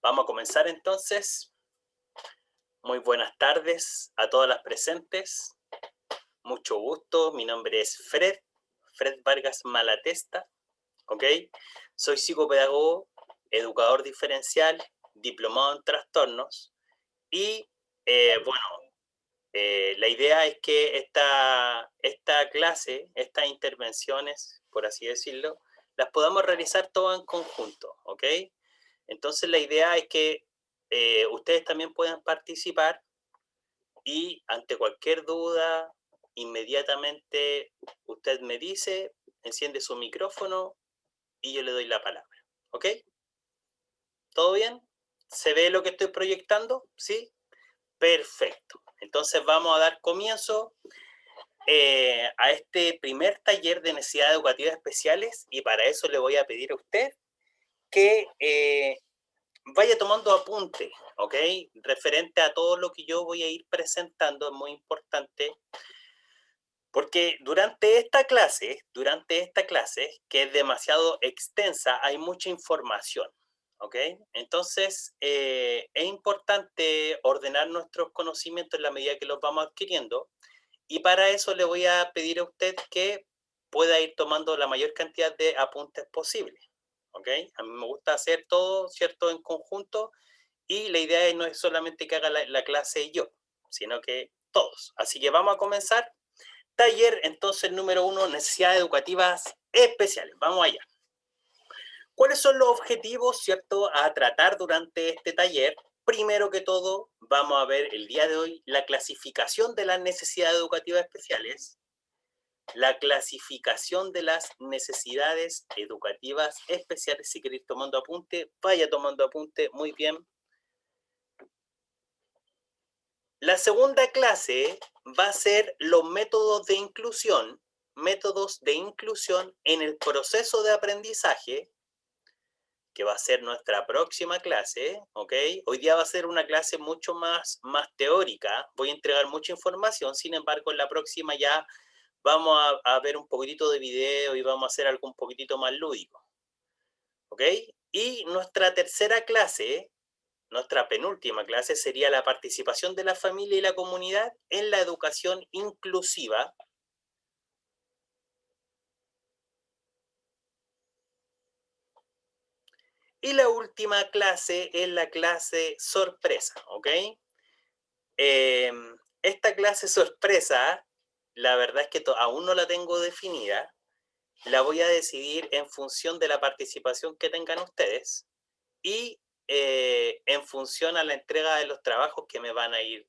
Vamos a comenzar entonces. Muy buenas tardes a todas las presentes. Mucho gusto. Mi nombre es Fred Vargas Malatesta. ¿Ok? Soy psicopedagogo, educador diferencial, diplomado en trastornos. Y la idea es que esta clase, estas intervenciones, por así decirlo, las podamos realizar todas en conjunto. ¿Ok? Entonces la idea es que ustedes también puedan participar y ante cualquier duda, inmediatamente usted me dice, enciende su micrófono y yo le doy la palabra. ¿Ok? ¿Todo bien? ¿Se ve lo que estoy proyectando? ¿Sí? Perfecto. Entonces vamos a dar comienzo a este primer taller de necesidades educativas especiales y para eso le voy a pedir a usted que vaya tomando apunte, ¿ok? Referente a todo lo que yo voy a ir presentando, es muy importante, porque durante esta clase, que es demasiado extensa, hay mucha información, ¿ok? Entonces, es importante ordenar nuestros conocimientos en la medida que los vamos adquiriendo, y para eso le voy a pedir a usted que pueda ir tomando la mayor cantidad de apuntes posible, ¿ok? A mí me gusta hacer todo, ¿cierto?, en conjunto, y la idea no es solamente que haga la clase yo, sino que todos. Así que vamos a comenzar. Taller, entonces, número 1, necesidades educativas especiales. Vamos allá. ¿Cuáles son los objetivos, cierto, a tratar durante este taller? Primero que todo, vamos a ver el día de hoy la clasificación de las necesidades educativas especiales. La clasificación de las necesidades educativas especiales. Si queréis tomando apunte, vaya tomando apunte. Muy bien. La segunda clase va a ser los métodos de inclusión en el proceso de aprendizaje, que va a ser nuestra próxima clase, ¿ok? Hoy día va a ser una clase mucho más teórica, voy a entregar mucha información, sin embargo, en la próxima ya vamos a ver un poquitito de video y vamos a hacer algo un poquitito más lúdico, ¿ok? Y nuestra tercera clase, nuestra penúltima clase, sería la participación de la familia y la comunidad en la educación inclusiva. Y la última clase es la clase sorpresa, ¿ok? Esta clase sorpresa, la verdad es que aún no la tengo definida. La voy a decidir en función de la participación que tengan ustedes y en función a la entrega de los trabajos que me van a ir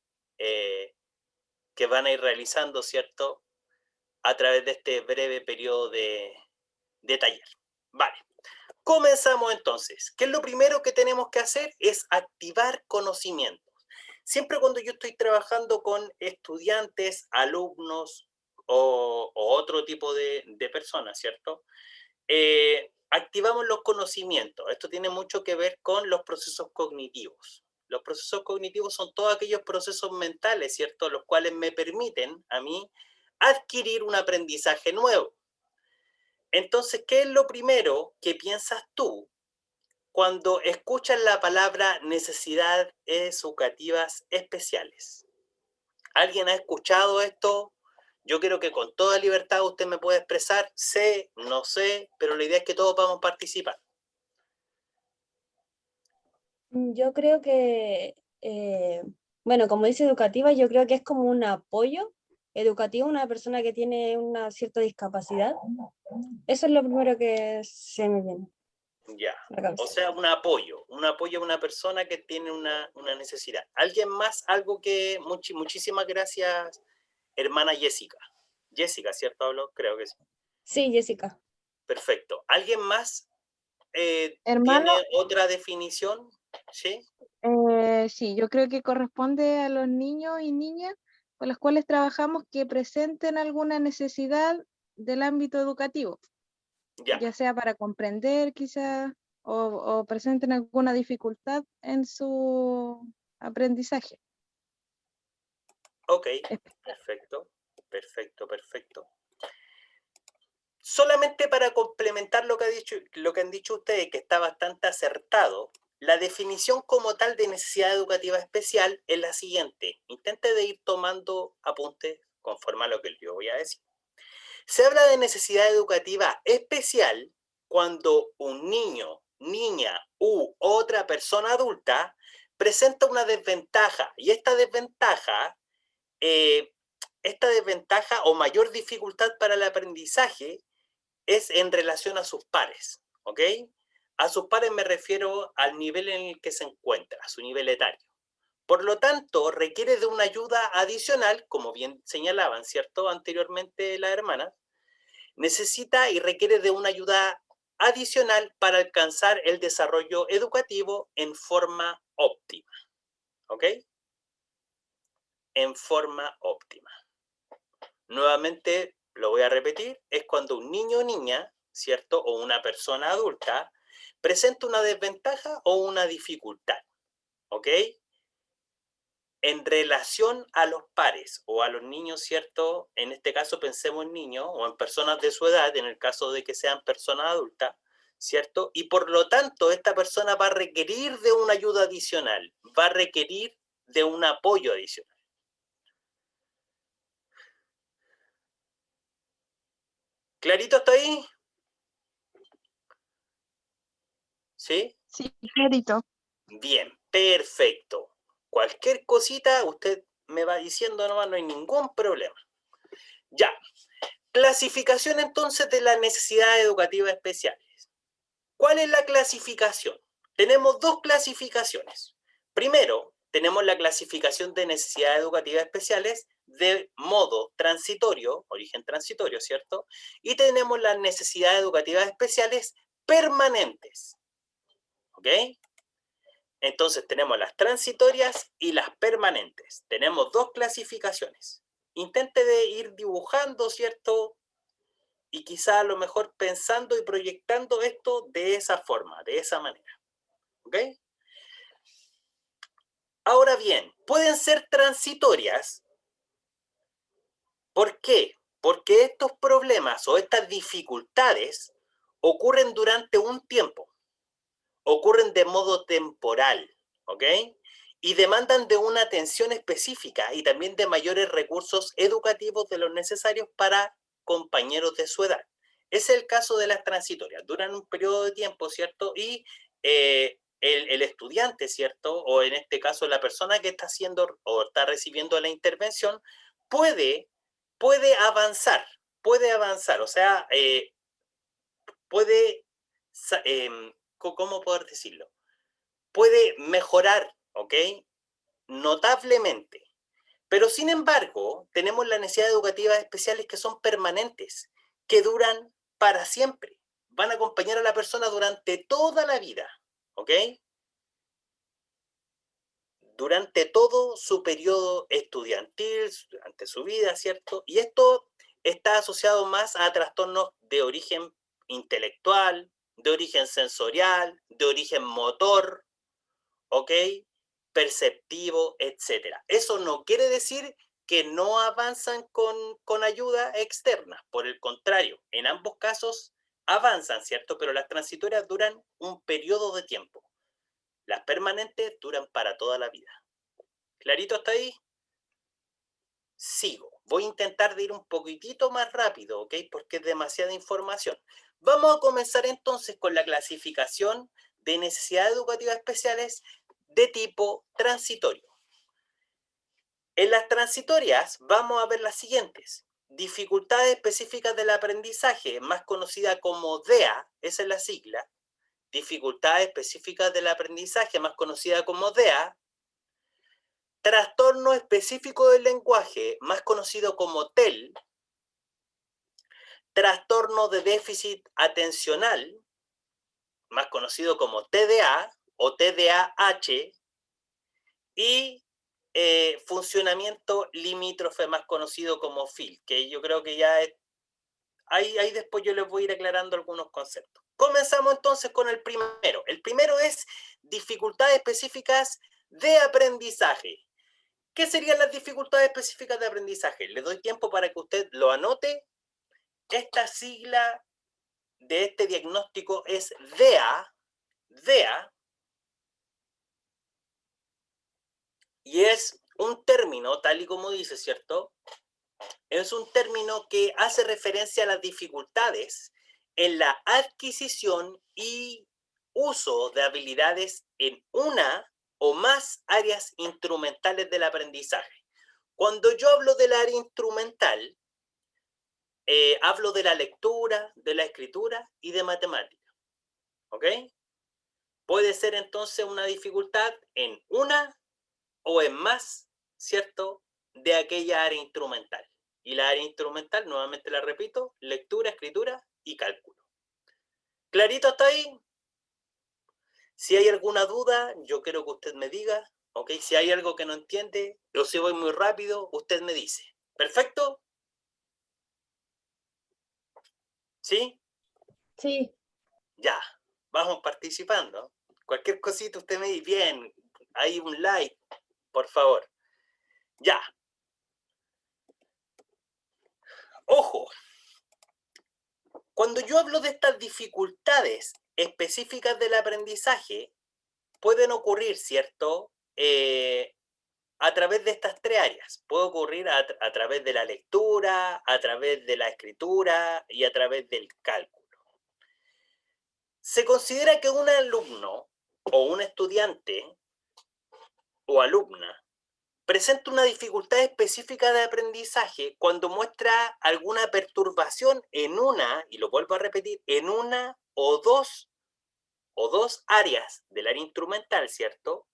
realizando, ¿cierto? A través de este breve periodo de taller. Vale. Comenzamos entonces. ¿Qué es lo primero que tenemos que hacer? Es activar conocimientos. Siempre cuando yo estoy trabajando con estudiantes, alumnos o otro tipo de personas, ¿cierto? Activamos los conocimientos. Esto tiene mucho que ver con los procesos cognitivos. Los procesos cognitivos son todos aquellos procesos mentales, ¿cierto?, los cuales me permiten a mí adquirir un aprendizaje nuevo. Entonces, ¿qué es lo primero que piensas tú cuando escuchas la palabra necesidades educativas especiales? ¿Alguien ha escuchado esto? Yo creo que con toda libertad usted me puede expresar, sé, no sé, pero la idea es que todos vamos a participar. Yo creo que, bueno, como dice educativa, yo creo que es como un apoyo educativo a una persona que tiene una cierta discapacidad. Eso es lo primero que se me viene Ya, a la o cabeza. sea, un apoyo a una persona que tiene una necesidad. ¿Alguien más? Algo que, muchísimas gracias, hermana Jessica. Jessica, ¿cierto hablo? Creo que sí. Sí, Jessica. Perfecto. ¿Alguien más tiene Hermano, otra definición? ¿Sí? sí, yo creo que corresponde a los niños y niñas con los cuales trabajamos que presenten alguna necesidad del ámbito educativo, Ya, ya sea para comprender quizás o presenten alguna dificultad en su aprendizaje. ok. Perfecto, perfecto. Solamente para complementar lo que han dicho ustedes, que está bastante acertado, La definición como tal de necesidad educativa especial es la siguiente. Intente de ir tomando apuntes conforme a lo que yo voy a decir. Se habla de necesidad educativa especial cuando un niño, niña u otra persona adulta presenta una desventaja y esta desventaja o mayor dificultad para el aprendizaje es en relación a sus pares, ¿ok? A sus pares me refiero al nivel en el que se encuentra, a su nivel etario. Por lo tanto, requiere de una ayuda adicional, como bien señalaban, ¿cierto? Anteriormente la hermana, necesita y requiere de una ayuda adicional para alcanzar el desarrollo educativo en forma óptima, ¿ok? En forma óptima. Nuevamente, lo voy a repetir, es cuando un niño o niña, ¿cierto? O una persona adulta presenta una desventaja o una dificultad, ¿ok? En relación a los pares o a los niños, ¿cierto? En este caso pensemos en niños o en personas de su edad, en el caso de que sean personas adultas, ¿cierto? Y por lo tanto, esta persona va a requerir de una ayuda adicional, va a requerir de un apoyo adicional. ¿Clarito hasta ahí? ¿Sí? Sí, clarito. Bien, perfecto. Cualquier cosita usted me va diciendo nomás, no hay ningún problema. Ya. Clasificación entonces de las necesidades educativas especiales. ¿Cuál es la clasificación? Tenemos dos clasificaciones. Primero, tenemos la clasificación de necesidades educativas especiales de modo transitorio, origen transitorio, ¿cierto? Y tenemos las necesidades educativas especiales permanentes. ¿Ok? Entonces tenemos las transitorias y las permanentes. Tenemos dos clasificaciones. Intente de ir dibujando, ¿cierto? Y quizá a lo mejor pensando y proyectando esto de esa forma, de esa manera. ¿Ok? Ahora bien, pueden ser transitorias. ¿Por qué? Porque estos problemas o estas dificultades ocurren durante un tiempo. Ocurren de modo temporal. ¿Ok? Y demandan de una atención específica y también de mayores recursos educativos de los necesarios para compañeros de su edad. Es el caso de las transitorias, duran un periodo de tiempo, ¿cierto? Y el estudiante, ¿cierto? O en este caso la persona que está haciendo o está recibiendo la intervención puede avanzar, o sea, puede, ¿cómo poder decirlo? Puede mejorar, ¿ok? Notablemente. Pero sin embargo, tenemos las necesidades educativas especiales que son permanentes, que duran para siempre. Van a acompañar a la persona durante toda la vida, ¿ok? Durante todo su periodo estudiantil, durante su vida, ¿cierto? Y esto está asociado más a trastornos de origen intelectual, de origen sensorial, de origen motor, ¿ok? Perceptivo, etcétera. Eso no quiere decir que no avanzan con ayuda externa. Por el contrario, en ambos casos avanzan, ¿cierto? Pero las transitorias duran un periodo de tiempo. Las permanentes duran para toda la vida. ¿Clarito hasta ahí? Sigo. Voy a intentar de ir un poquitito más rápido, ¿ok? Porque es demasiada información. Vamos a comenzar entonces con la clasificación de necesidades educativas especiales de tipo transitorio. En las transitorias vamos a ver las siguientes. Dificultades específicas del aprendizaje, más conocida como DEA, esa es la sigla. Dificultades específicas del aprendizaje, más conocida como DEA. Trastorno específico del lenguaje, más conocido como TEL. Trastorno de déficit atencional, más conocido como TDA o TDAH. Y funcionamiento limítrofe, más conocido como FIL, que yo creo que ya es, ahí después yo les voy a ir aclarando algunos conceptos. Comenzamos entonces con el primero. El primero es dificultades específicas de aprendizaje. ¿Qué serían las dificultades específicas de aprendizaje? Le doy tiempo para que usted lo anote. Esta sigla de este diagnóstico es DEA, Y es un término, tal y como dice, ¿cierto? Es un término que hace referencia a las dificultades en la adquisición y uso de habilidades en una o más áreas instrumentales del aprendizaje. Cuando yo hablo del área instrumental, hablo de la lectura, de la escritura y de matemática. ¿Ok? Puede ser entonces una dificultad en una o en más, ¿cierto?, de aquella área instrumental. Y la área instrumental, nuevamente la repito, lectura, escritura y cálculo. ¿Clarito hasta ahí? Si hay alguna duda, yo quiero que usted me diga, ¿ok? Si hay algo que no entiende, o si voy muy rápido, usted me dice. ¿Perfecto? ¿Sí? Sí, Ya, vamos participando. Cualquier cosita usted me dice, bien, hay un like, por favor. Ya. Ojo, cuando yo hablo de estas dificultades específicas del aprendizaje, pueden ocurrir, ¿cierto? A través de estas tres áreas. Puede ocurrir a través de la lectura, a través de la escritura y a través del cálculo. Se considera que un alumno o un estudiante o alumna presenta una dificultad específica de aprendizaje cuando muestra alguna perturbación en una, y lo vuelvo a repetir, en una o dos áreas del área instrumental, ¿cierto?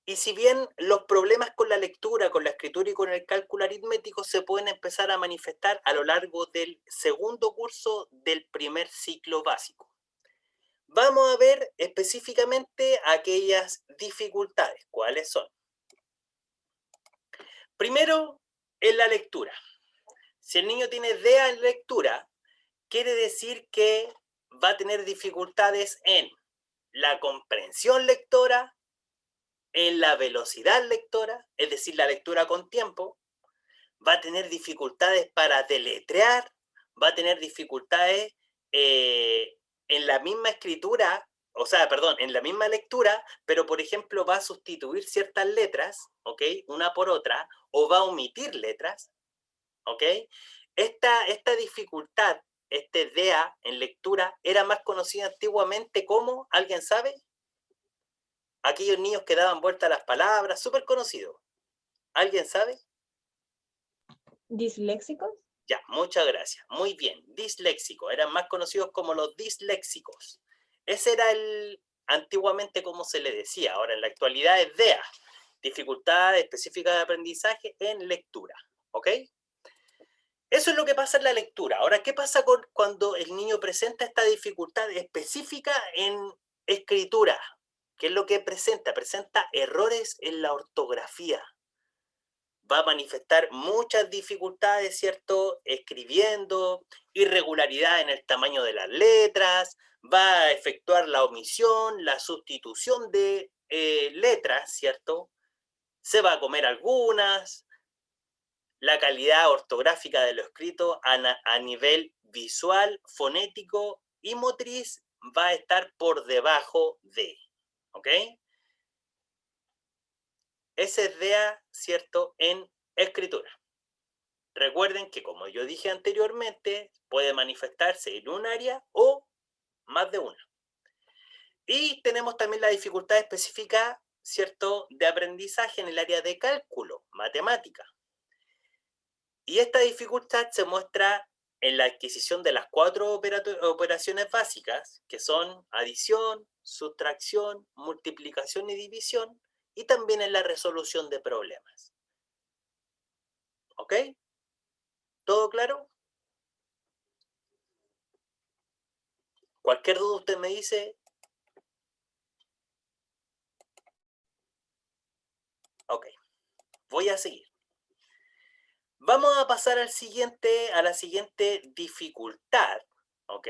Y si bien los problemas con la lectura, con la escritura y con el cálculo aritmético se pueden empezar a manifestar a lo largo del segundo curso del primer ciclo básico. Vamos a ver específicamente aquellas dificultades. ¿Cuáles son? Primero, en la lectura. Si el niño tiene DEA en lectura, quiere decir que va a tener dificultades en la comprensión lectora, en la velocidad lectora, es decir, la lectura con tiempo, va a tener dificultades para deletrear, va a tener dificultades en la misma escritura, o sea, perdón, en la misma lectura, pero por ejemplo va a sustituir ciertas letras, ¿ok? Una por otra, o va a omitir letras, ¿ok? Esta dificultad, este DEA en lectura, era más conocida antiguamente como, ¿alguien sabe? Aquellos niños que daban vuelta a las palabras, súper conocido. ¿Alguien sabe? disléxicos. Ya, muchas gracias. Muy bien, disléxico. Eran más conocidos como los disléxicos. Ese era antiguamente como se le decía. Ahora en la actualidad es DEA, dificultad específica de aprendizaje en lectura. ¿Ok? Eso es lo que pasa en la lectura. Ahora, ¿qué pasa cuando el niño presenta esta dificultad específica en escritura? ¿Qué es lo que presenta? Presenta errores en la ortografía. Va a manifestar muchas dificultades, ¿cierto? Escribiendo, irregularidad en el tamaño de las letras, va a efectuar la omisión, la sustitución de letras, ¿cierto? Se va a comer algunas, la calidad ortográfica de lo escrito a nivel visual, fonético y motriz va a estar por debajo de, ¿ok? Ese es DEA, ¿cierto? En escritura. Recuerden que, como yo dije anteriormente, puede manifestarse en un área o más de una. Y tenemos también la dificultad específica, ¿cierto?, de aprendizaje en el área de cálculo, matemática. Y esta dificultad se muestra en la adquisición de las 4 operaciones básicas, que son adición, sustracción, multiplicación y división, y también en la resolución de problemas. ¿Ok? ¿Todo claro? Cualquier duda usted me dice. Ok, voy a seguir. Vamos a pasar a la siguiente dificultad, ¿ok?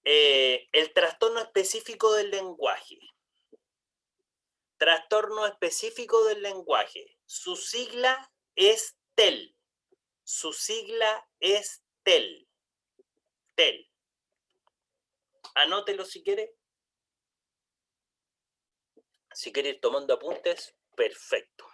El trastorno específico del lenguaje. Trastorno específico del lenguaje. Su sigla es TEL. Su sigla es TEL. TEL. Anótelo si quiere. Si quiere ir tomando apuntes, perfecto.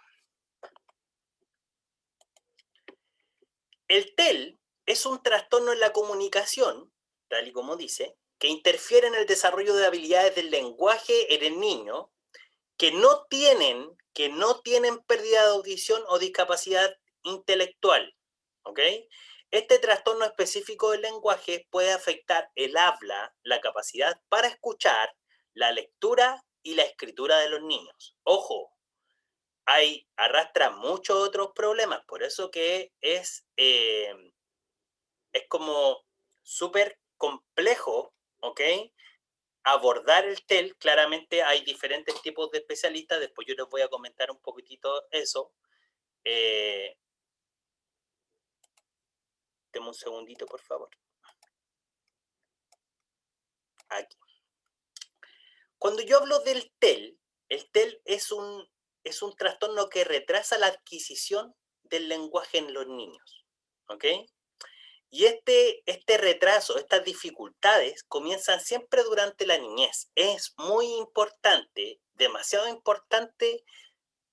El TEL es un trastorno en la comunicación, tal y como dice, que interfiere en el desarrollo de habilidades del lenguaje en el niño que no tienen pérdida de audición o discapacidad intelectual. ¿Ok? Este trastorno específico del lenguaje puede afectar el habla, la capacidad para escuchar, la lectura y la escritura de los niños. Ojo, arrastra muchos otros problemas, por eso que es como súper complejo, ¿ok? Abordar el TEL. Claramente hay diferentes tipos de especialistas, después yo les voy a comentar un poquitito eso. Deme un segundito, por favor. Aquí. Cuando yo hablo del TEL, el TEL es un trastorno que retrasa la adquisición del lenguaje en los niños, ¿ok? Y este retraso, estas dificultades comienzan siempre durante la niñez. Es muy importante, demasiado importante,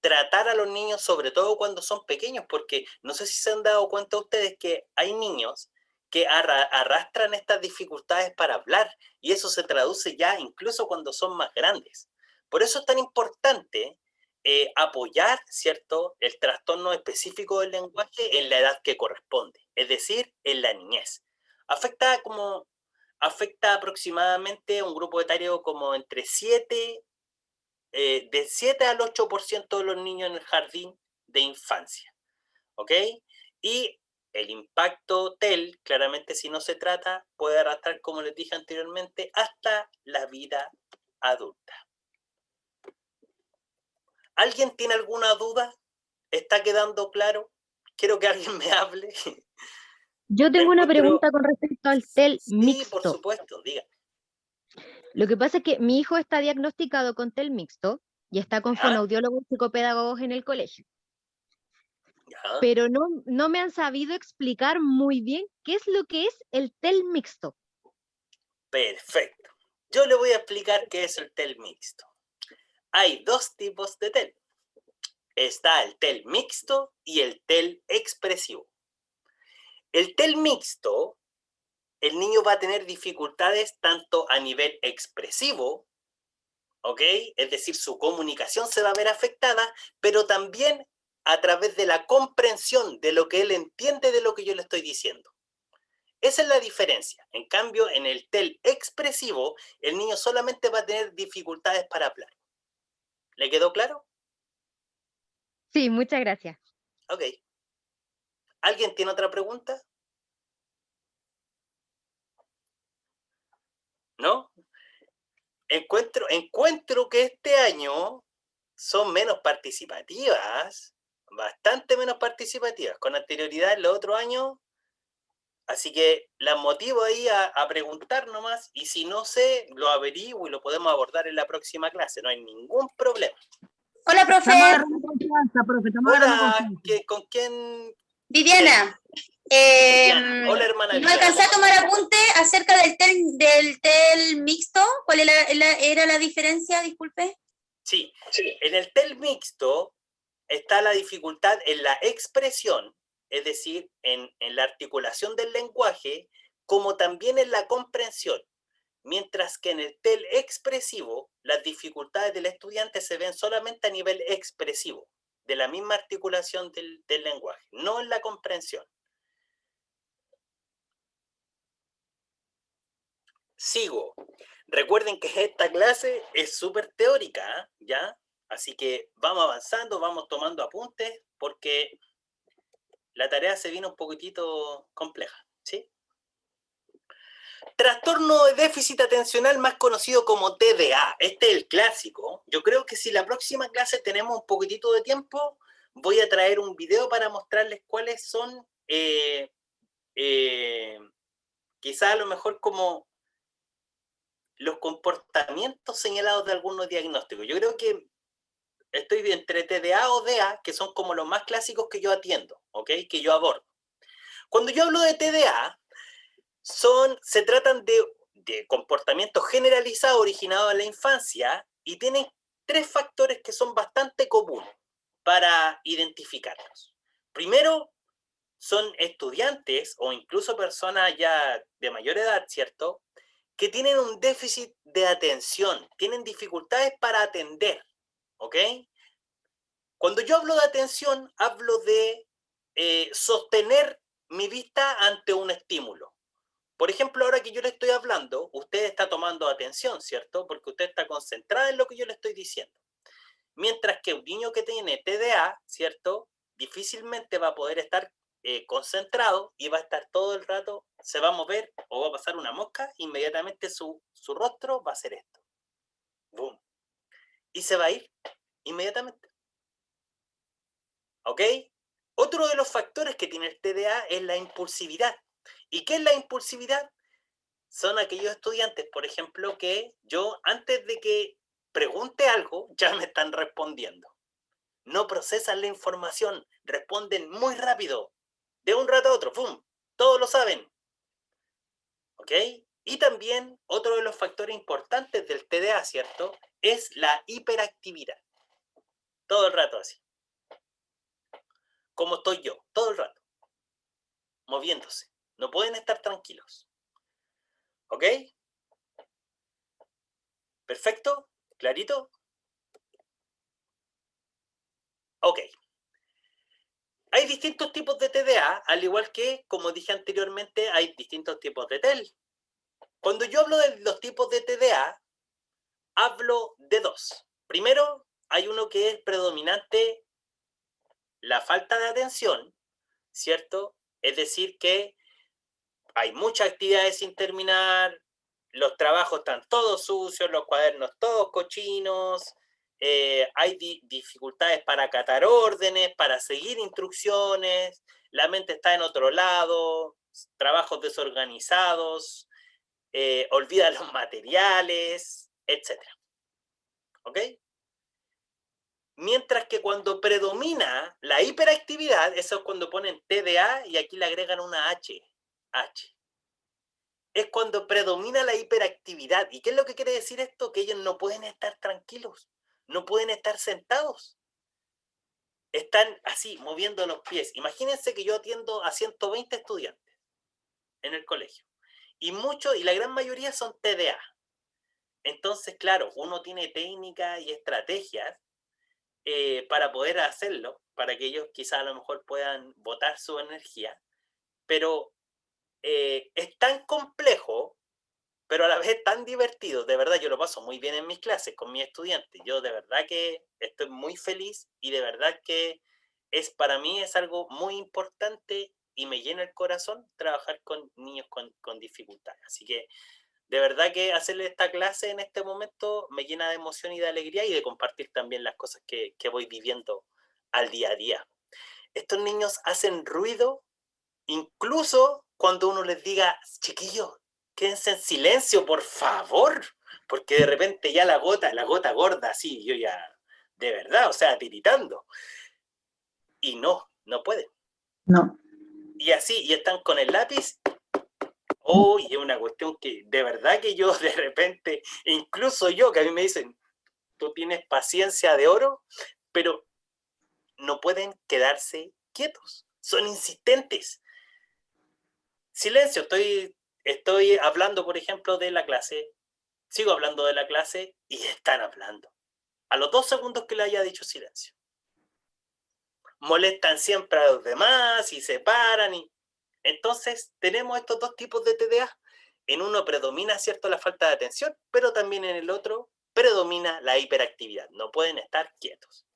tratar a los niños, sobre todo cuando son pequeños, porque no sé si se han dado cuenta ustedes que hay niños que arrastran estas dificultades para hablar, y eso se traduce ya incluso cuando son más grandes. Por eso es tan importante apoyar, ¿cierto?, el trastorno específico del lenguaje en la edad que corresponde, es decir, en la niñez. Afecta aproximadamente a un grupo etario como entre del 7 al 8% de los niños en el jardín de infancia, ¿ok? Y el impacto TEL, claramente si no se trata, puede arrastrar, como les dije anteriormente, hasta la vida adulta. ¿Alguien tiene alguna duda? ¿Está quedando claro? Quiero que alguien me hable. Yo tengo una pregunta con respecto al TEL mixto. Sí, por supuesto, diga. Lo que pasa es que mi hijo está diagnosticado con TEL mixto y está con fonoaudiólogos y psicopedagogos en el colegio. ¿Ya? Pero no me han sabido explicar muy bien qué es lo que es el TEL mixto. Perfecto. Yo le voy a explicar qué es el TEL mixto. Hay dos tipos de TEL. Está el TEL mixto y el TEL expresivo. El TEL mixto, el niño va a tener dificultades tanto a nivel expresivo, ¿ok? Es decir, su comunicación se va a ver afectada, pero también a través de la comprensión de lo que él entiende de lo que yo le estoy diciendo. Esa es la diferencia. En cambio, en el TEL expresivo, el niño solamente va a tener dificultades para hablar. ¿Le quedó claro? Sí, muchas gracias. Ok. ¿Alguien tiene otra pregunta? ¿No? Encuentro que este año son menos participativas, bastante menos participativas. Con anterioridad en los otros años. Así que las motivo ahí a preguntar nomás, y si no sé, lo averiguo y lo podemos abordar en la próxima clase, no hay ningún problema. Hola, profe. Hola, ¿con quién? Viviana. Hola, hermana. No alcancé a tomar apunte acerca del TEL mixto. ¿Cuál era la diferencia? Disculpe. Sí, en el TEL mixto está la dificultad en la expresión, es decir, en la articulación del lenguaje, como también en la comprensión. Mientras que en el TEL expresivo, las dificultades del estudiante se ven solamente a nivel expresivo, de la misma articulación del lenguaje, no en la comprensión. Sigo. Recuerden que esta clase es súper teórica, ¿ya? Así que vamos avanzando, vamos tomando apuntes, porque la tarea se viene un poquitito compleja, ¿sí? Trastorno de déficit atencional, más conocido como TDA. Este es el clásico. Yo creo que si la próxima clase tenemos un poquitito de tiempo, voy a traer un video para mostrarles cuáles son, quizá a lo mejor como los comportamientos señalados de algunos diagnósticos. Yo creo que estoy entre TDA o DA, que son como los más clásicos que yo atiendo, ¿ok? Que yo abordo. Cuando yo hablo de TDA, se tratan de comportamientos generalizados originados en la infancia y tienen 3 factores que son bastante comunes para identificarlos. Primero, son estudiantes o incluso personas ya de mayor edad, ¿cierto?, que tienen un déficit de atención, tienen dificultades para atender, ¿ok? Cuando yo hablo de atención, hablo de sostener mi vista ante un estímulo. Por ejemplo, ahora que yo le estoy hablando, usted está tomando atención, ¿cierto? Porque usted está concentrada en lo que yo le estoy diciendo. Mientras que un niño que tiene TDA, ¿cierto?, difícilmente va a poder estar concentrado y va a estar todo el rato, se va a mover o va a pasar una mosca, inmediatamente su rostro va a hacer esto. ¡Bum! Y se va a ir inmediatamente. ¿Ok? Otro de los factores que tiene el TDA es la impulsividad. ¿Y qué es la impulsividad? Son aquellos estudiantes, por ejemplo, que yo antes de que pregunte algo, ya me están respondiendo. No procesan la información, responden muy rápido, de un rato a otro, ¡pum! Todos lo saben. ¿Ok? Y también otro de los factores importantes del TDA, ¿cierto?, es la hiperactividad. Todo el rato así. Como estoy yo, todo el rato. Moviéndose. No pueden estar tranquilos. ¿Ok? ¿Perfecto? ¿Clarito? Ok. Hay distintos tipos de TDA, al igual que, como dije anteriormente, hay distintos tipos de TEL. Cuando yo hablo de los tipos de TDA, hablo de 2. Primero, hay uno que es predominante la falta de atención, ¿cierto? Es decir, que hay muchas actividades sin terminar, los trabajos están todos sucios, los cuadernos todos cochinos, hay dificultades para acatar órdenes, para seguir instrucciones, la mente está en otro lado, trabajos desorganizados, olvida los materiales, etc. ¿Ok? Mientras que cuando predomina la hiperactividad, eso es cuando ponen TDA y aquí le agregan una H. Es cuando predomina la hiperactividad. ¿Y qué es lo que quiere decir esto? Que ellos no pueden estar tranquilos, no pueden estar sentados. Están así, moviendo los pies. Imagínense que yo atiendo a 120 estudiantes en el colegio. Y la gran mayoría son TDA. Entonces, claro, uno tiene técnicas y estrategias para poder hacerlo, para que ellos quizás a lo mejor puedan botar su energía, pero es tan complejo, pero a la vez tan divertido. De verdad, yo lo paso muy bien en mis clases con mis estudiantes. Yo de verdad que estoy muy feliz y de verdad que para mí es algo muy importante y me llena el corazón trabajar con niños con dificultades. Así que de verdad que hacerle esta clase en este momento me llena de emoción y de alegría y de compartir también las cosas que voy viviendo al día a día. Estos niños hacen ruido incluso cuando uno les diga, chiquillos, quédense en silencio, por favor, porque de repente ya la gota gorda, así, yo ya, de verdad, o sea, tiritando. Y no pueden. No. Y así, y están con el lápiz. Oh, y es una cuestión que de verdad que yo de repente, incluso yo, que a mí me dicen, tú tienes paciencia de oro, pero no pueden quedarse quietos, son insistentes. Silencio, estoy hablando, por ejemplo, de la clase, sigo hablando de la clase y están hablando. A los 2 segundos que le haya dicho silencio. Molestan siempre a los demás y se paran. Entonces, tenemos estos 2 tipos de TDA. En uno predomina, ¿cierto?, la falta de atención, pero también en el otro predomina la hiperactividad. No pueden estar quietos.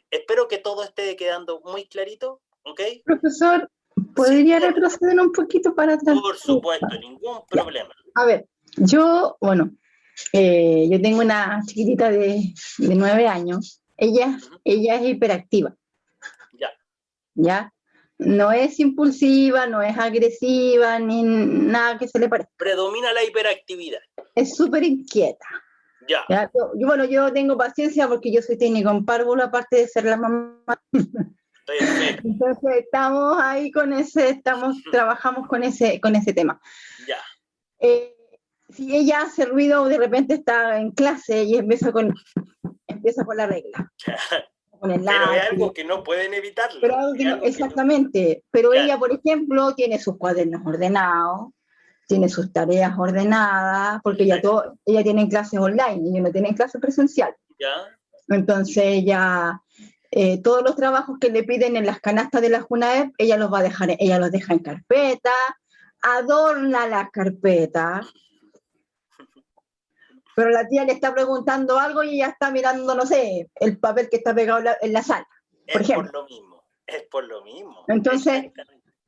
Espero que todo esté quedando muy clarito, ¿ok? Profesor, ¿podría retroceder un poquito para atrás? Por supuesto, ningún problema. A ver, yo tengo una chiquitita de 9 años. Ella es hiperactiva. ¿Ya? No es impulsiva, no es agresiva, ni nada que se le parezca. Predomina la hiperactividad. Es súper inquieta. ¿Ya? Yo tengo paciencia porque yo soy técnico en párvulo, aparte de ser la mamá. Perfecto. Entonces estamos ahí trabajamos con ese tema. Ya. Si ella hace ruido, de repente está en clase y empieza empieza por la regla. Con el Pero es lápiz. algo que no pueden evitarlo. Pero algo que no, algo que exactamente. Pero Claro. ella, por ejemplo, tiene sus cuadernos ordenados, tiene sus tareas ordenadas, porque ella tiene clases online y ellos no tienen clases presencial. ¿Ya? Entonces ella, todos los trabajos que le piden en las canastas de la JUNAEP, ella los deja en carpeta, adorna las carpetas. Pero la tía le está preguntando algo y ella está mirando, no sé, el papel que está pegado en la sala, por ejemplo. Es por lo mismo. Entonces,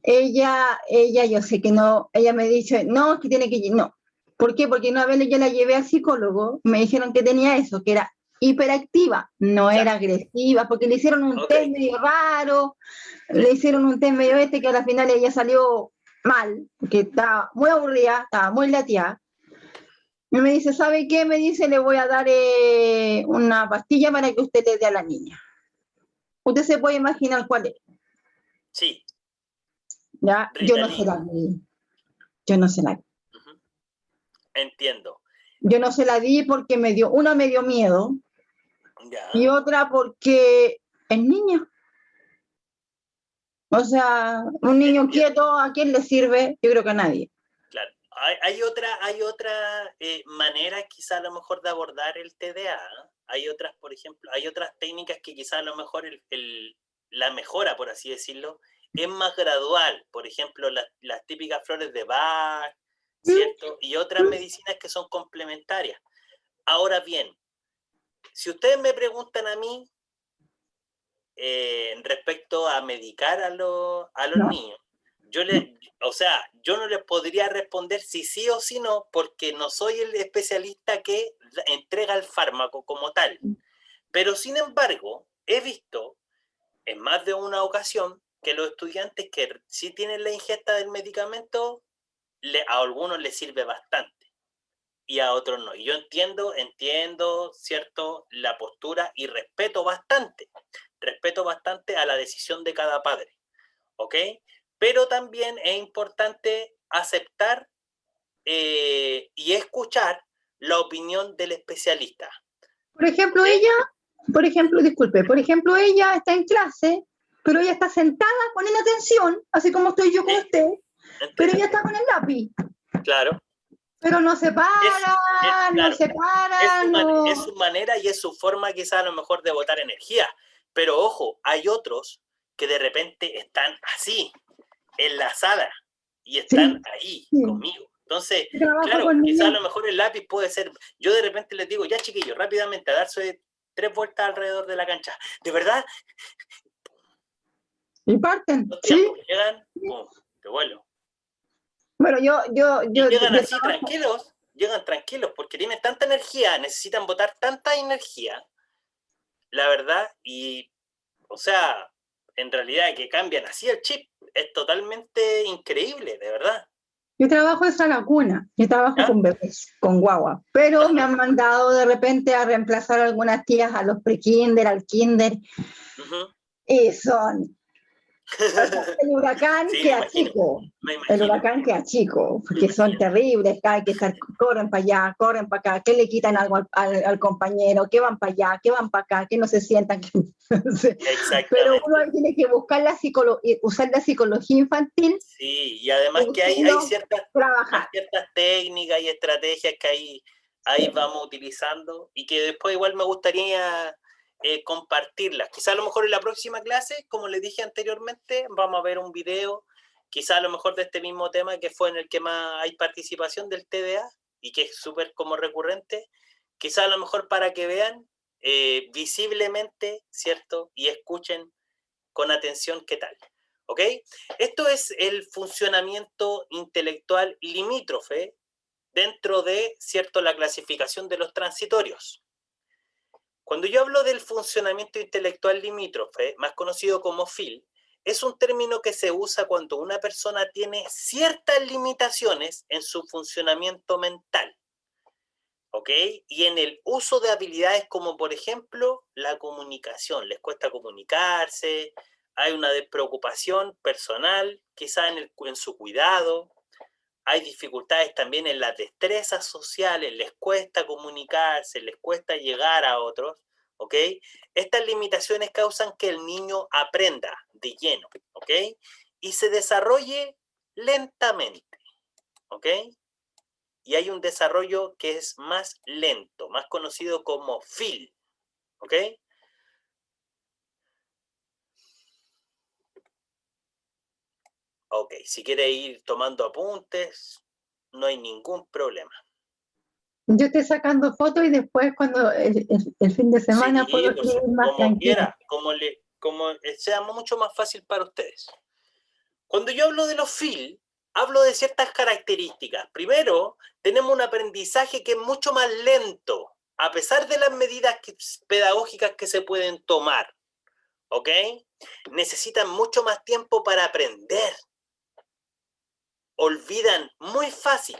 ella, yo sé que no, ella me dice, no, es que tiene que ir, no. ¿Por qué? Porque una vez yo la llevé al psicólogo, me dijeron que tenía eso, que era hiperactiva, no era agresiva, porque le hicieron un test medio raro, le hicieron un test medio que a la final ella salió mal, porque estaba muy aburrida, estaba muy lateada. Y me dice, ¿sabe qué? Me dice, le voy a dar una pastilla para que usted le dé a la niña. Usted se puede imaginar cuál es. Sí. ¿Ya? Yo no se la di. Entiendo. Yo no se la di porque una me dio miedo. Ya. Y otra porque es niña. O sea, un niño quieto, ¿a quién le sirve? Yo creo que a nadie. Claro. Hay otra manera quizá a lo mejor de abordar el TDA. Hay otras, por ejemplo, hay otras técnicas que quizá a lo mejor la mejora, por así decirlo, es más gradual. Por ejemplo, las típicas flores de Bach, ¿cierto? Y otras medicinas que son complementarias. Ahora bien, si ustedes me preguntan a mí respecto a medicar a los niños, yo no les podría responder si sí o si no, porque no soy el especialista que entrega el fármaco como tal. Pero sin embargo, he visto en más de una ocasión que los estudiantes que sí tienen la ingesta del medicamento, a algunos les sirve bastante y a otros no. Y yo entiendo, ¿cierto?, la postura y respeto bastante a la decisión de cada padre, ¿ok? Pero también es importante aceptar y escuchar la opinión del especialista. Por ejemplo, ella está en clase, pero ella está sentada poniendo atención, así como estoy yo con usted, pero ella está con el lápiz. Claro. Pero no se para, no se para. Es su manera y es su forma quizá a lo mejor de botar energía. Pero ojo, hay otros que de repente están así, en la sala, y están ahí conmigo. Entonces, claro, quizá a lo mejor el lápiz puede ser, yo de repente les digo, ya chiquillos, rápidamente, a darse 3 vueltas alrededor de la cancha. ¿De verdad? Y parten, llegan, pum, de vuelo. Bueno, llegan así llegan tranquilos, porque tienen tanta energía, necesitan botar tanta energía, la verdad, y, o sea, en realidad que cambian así el chip, es totalmente increíble, de verdad. Yo trabajo en sala cuna, yo trabajo con bebés, con guagua, pero me han mandado de repente a reemplazar a algunas tías a los pre-kinder, al kinder, y son... El huracán queda chico, porque son terribles, hay que estar, corren para allá, corren para acá, que le quitan algo al compañero, que van para allá, que van para acá, que no se sientan. Pero uno tiene que buscar usar la psicología infantil. Sí, y además que hay ciertas técnicas y estrategias que ahí vamos utilizando y que después igual me gustaría... compartirlas. Quizá a lo mejor en la próxima clase, como les dije anteriormente, vamos a ver un video, quizá a lo mejor de este mismo tema que fue en el que más hay participación del TDA y que es súper como recurrente, quizá a lo mejor para que vean visiblemente, ¿cierto? Y escuchen con atención qué tal. ¿Ok? Esto es el funcionamiento intelectual limítrofe dentro de, ¿cierto?, la clasificación de los transitorios. Cuando yo hablo del funcionamiento intelectual limítrofe, más conocido como FIL, es un término que se usa cuando una persona tiene ciertas limitaciones en su funcionamiento mental, ¿ok? Y en el uso de habilidades como, por ejemplo, la comunicación. Les cuesta comunicarse, hay una despreocupación personal, quizá en su cuidado, hay dificultades también en las destrezas sociales, les cuesta comunicarse, les cuesta llegar a otros, ¿ok? Estas limitaciones causan que el niño aprenda de lleno, ¿ok? Y se desarrolle lentamente, ¿ok? Y hay un desarrollo que es más lento, más conocido como FIL, ¿ok? Ok, si quiere ir tomando apuntes, no hay ningún problema. Yo estoy sacando fotos y después cuando el fin de semana Sí, puedo por escribir más como tranquila. quiera, como sea mucho más fácil para ustedes. Cuando yo hablo de los FIL, hablo de ciertas características. Primero, tenemos un aprendizaje que es mucho más lento, a pesar de las medidas pedagógicas que se pueden tomar, ¿ok? Necesitan mucho más tiempo para aprender. Olvidan muy fácil.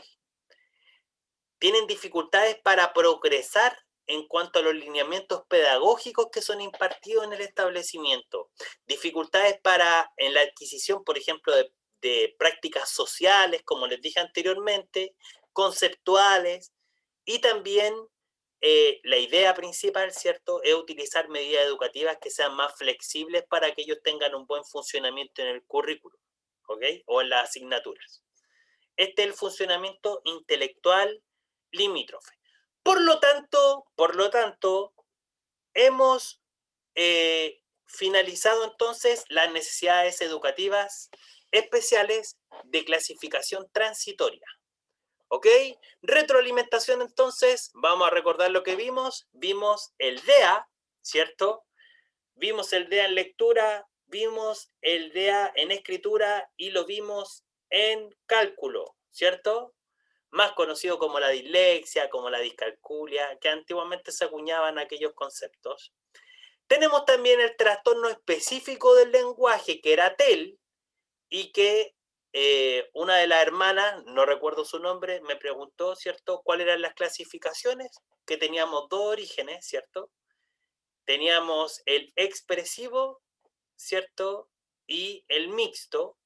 Tienen dificultades para progresar en cuanto a los lineamientos pedagógicos que son impartidos en el establecimiento. Dificultades en la adquisición, por ejemplo, de prácticas sociales, como les dije anteriormente, conceptuales, y también la idea principal, ¿cierto?, es utilizar medidas educativas que sean más flexibles para que ellos tengan un buen funcionamiento en el currículo, ¿ok? O en las asignaturas. Este es el funcionamiento intelectual limítrofe. Por lo tanto, hemos finalizado entonces las necesidades educativas especiales de clasificación transitoria. ¿Ok? Retroalimentación entonces, vamos a recordar lo que vimos. Vimos el DEA, ¿cierto? Vimos el DEA en lectura, vimos el DEA en escritura y lo vimos en cálculo, ¿cierto? Más conocido como la dislexia, como la discalculia, que antiguamente se acuñaban aquellos conceptos. Tenemos también el trastorno específico del lenguaje, que era TEL, y que una de las hermanas, no recuerdo su nombre, me preguntó, ¿cierto?, cuáles eran las clasificaciones, que teníamos dos orígenes, ¿cierto? Teníamos el expresivo, ¿cierto?, y el mixto,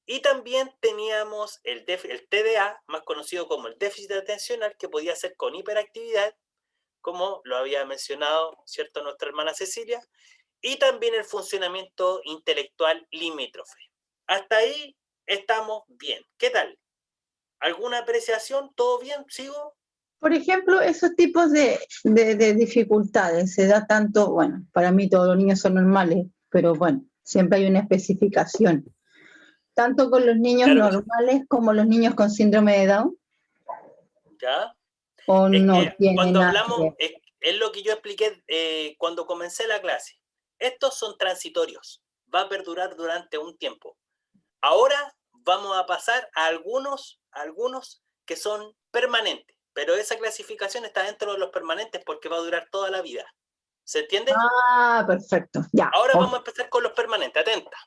y también teníamos el TDA, más conocido como el déficit atencional, que podía ser con hiperactividad, como lo había mencionado, ¿cierto?, nuestra hermana Cecilia, y también el funcionamiento intelectual limítrofe. Hasta ahí estamos bien. ¿Qué tal? ¿Alguna apreciación? ¿Todo bien? ¿Sigo? Por ejemplo, esos tipos de dificultades se da tanto, bueno, para mí todos los niños son normales, pero bueno, siempre hay una especificación, tanto con los niños Claro, normales como los niños con síndrome de Down, ¿ya? o Es no que tiene cuando nada que hablamos, ver. es lo que yo expliqué cuando comencé la clase. Estos son transitorios. Va a perdurar durante un tiempo. Ahora vamos a pasar a algunos que son permanentes. Pero esa clasificación está dentro de los permanentes porque va a durar toda la vida. ¿Se entiende? Ah, perfecto, ya. Ahora vamos a empezar con los permanentes. Atenta.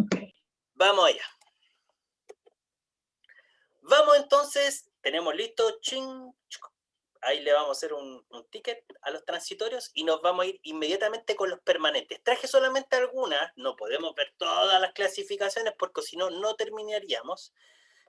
Okay. Vamos allá. Vamos entonces, tenemos listo, ching, ahí le vamos a hacer un ticket a los transitorios y nos vamos a ir inmediatamente con los permanentes. Traje solamente algunas, no podemos ver todas las clasificaciones porque si no, no terminaríamos.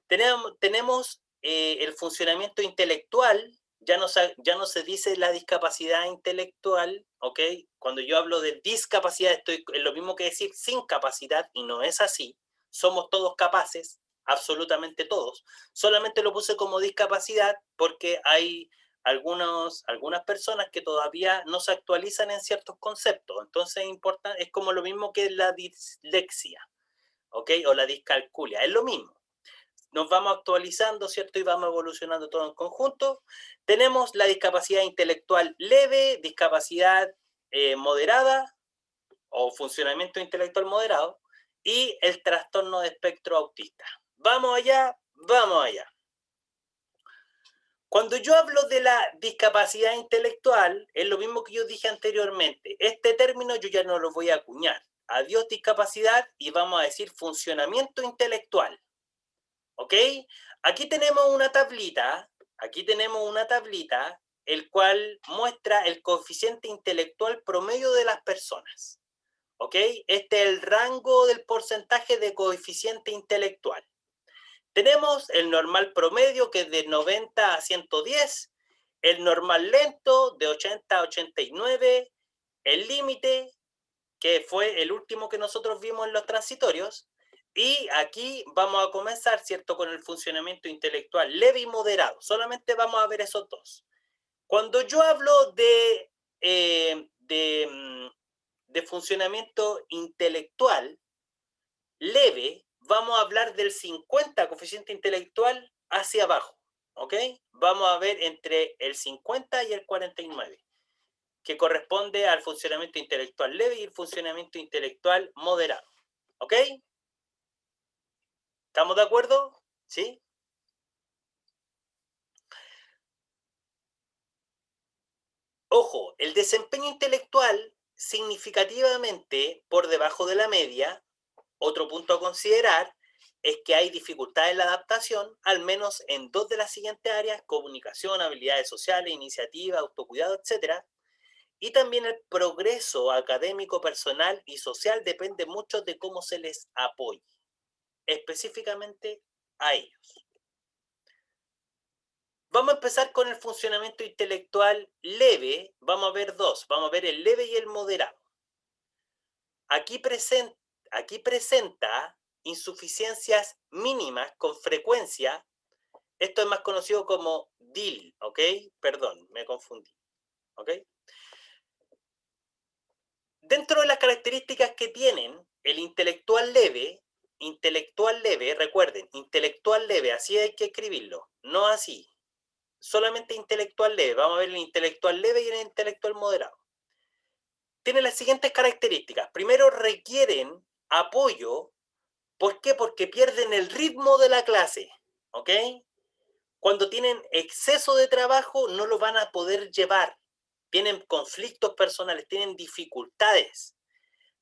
Tenemos el funcionamiento intelectual, ya no se dice la discapacidad intelectual, ¿ok? Cuando yo hablo de discapacidad, es lo mismo que decir sin capacidad y no es así. Somos todos capaces, absolutamente todos. Solamente lo puse como discapacidad porque hay algunas personas que todavía no se actualizan en ciertos conceptos. Entonces es como lo mismo que la dislexia, ¿ok? O la discalculia, es lo mismo. Nos vamos actualizando, ¿cierto? Y vamos evolucionando todo en conjunto. Tenemos la discapacidad intelectual leve, discapacidad moderada o funcionamiento intelectual moderado y el trastorno de espectro autista. Vamos allá, vamos allá. Cuando yo hablo de la discapacidad intelectual, es lo mismo que yo dije anteriormente. Este término yo ya no lo voy a acuñar. Adiós discapacidad y vamos a decir funcionamiento intelectual. ¿Ok? Aquí tenemos una tablita, el cual muestra el coeficiente intelectual promedio de las personas. ¿Ok? Este es el rango del porcentaje de coeficiente intelectual. Tenemos el normal promedio, que es de 90 a 110, el normal lento de 80 a 89, el límite, que fue el último que nosotros vimos en los transitorios, y aquí vamos a comenzar, ¿cierto?, con el funcionamiento intelectual leve y moderado. Solamente vamos a ver esos dos. Cuando yo hablo de funcionamiento intelectual leve, vamos a hablar del 50 coeficiente intelectual hacia abajo, ¿ok? Vamos a ver entre el 50 y el 49, que corresponde al funcionamiento intelectual leve y el funcionamiento intelectual moderado, ¿ok? ¿Estamos de acuerdo? ¿Sí? Ojo, el desempeño intelectual significativamente por debajo de la media, otro punto a considerar, es que hay dificultades en la adaptación, al menos en dos de las siguientes áreas: comunicación, habilidades sociales, iniciativa, autocuidado, etc. Y también el progreso académico, personal y social depende mucho de cómo se les apoye, específicamente a ellos. Vamos a empezar con el funcionamiento intelectual leve. Vamos a ver dos. Vamos a ver el leve y el moderado. Aquí presenta insuficiencias mínimas con frecuencia. Esto es más conocido como DIL, ¿ok? Perdón, me confundí, ¿ok? Dentro de las características que tienen el intelectual leve, recuerden, intelectual leve, así hay que escribirlo, no así. Solamente intelectual leve. Vamos a ver el intelectual leve y el intelectual moderado. Tienen las siguientes características. Primero, requieren apoyo. ¿Por qué? Porque pierden el ritmo de la clase, ¿ok? Cuando tienen exceso de trabajo, no lo van a poder llevar. Tienen conflictos personales, tienen dificultades.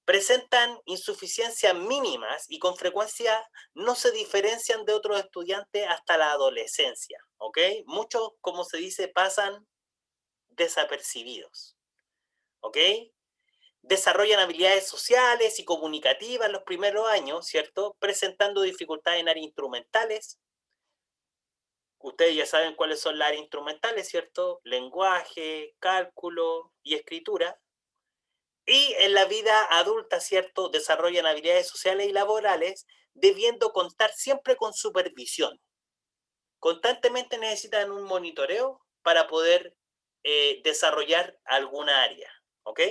Presentan insuficiencias mínimas y con frecuencia no se diferencian de otros estudiantes hasta la adolescencia, ¿ok? Muchos, como se dice, pasan desapercibidos, ¿ok? Desarrollan habilidades sociales y comunicativas en los primeros años, ¿cierto? Presentando dificultades en áreas instrumentales. Ustedes ya saben cuáles son las áreas instrumentales, ¿cierto? Lenguaje, cálculo y escritura. Y en la vida adulta, ¿cierto?, desarrollan habilidades sociales y laborales, debiendo contar siempre con supervisión. Constantemente necesitan un monitoreo para poder desarrollar alguna área, ¿ok?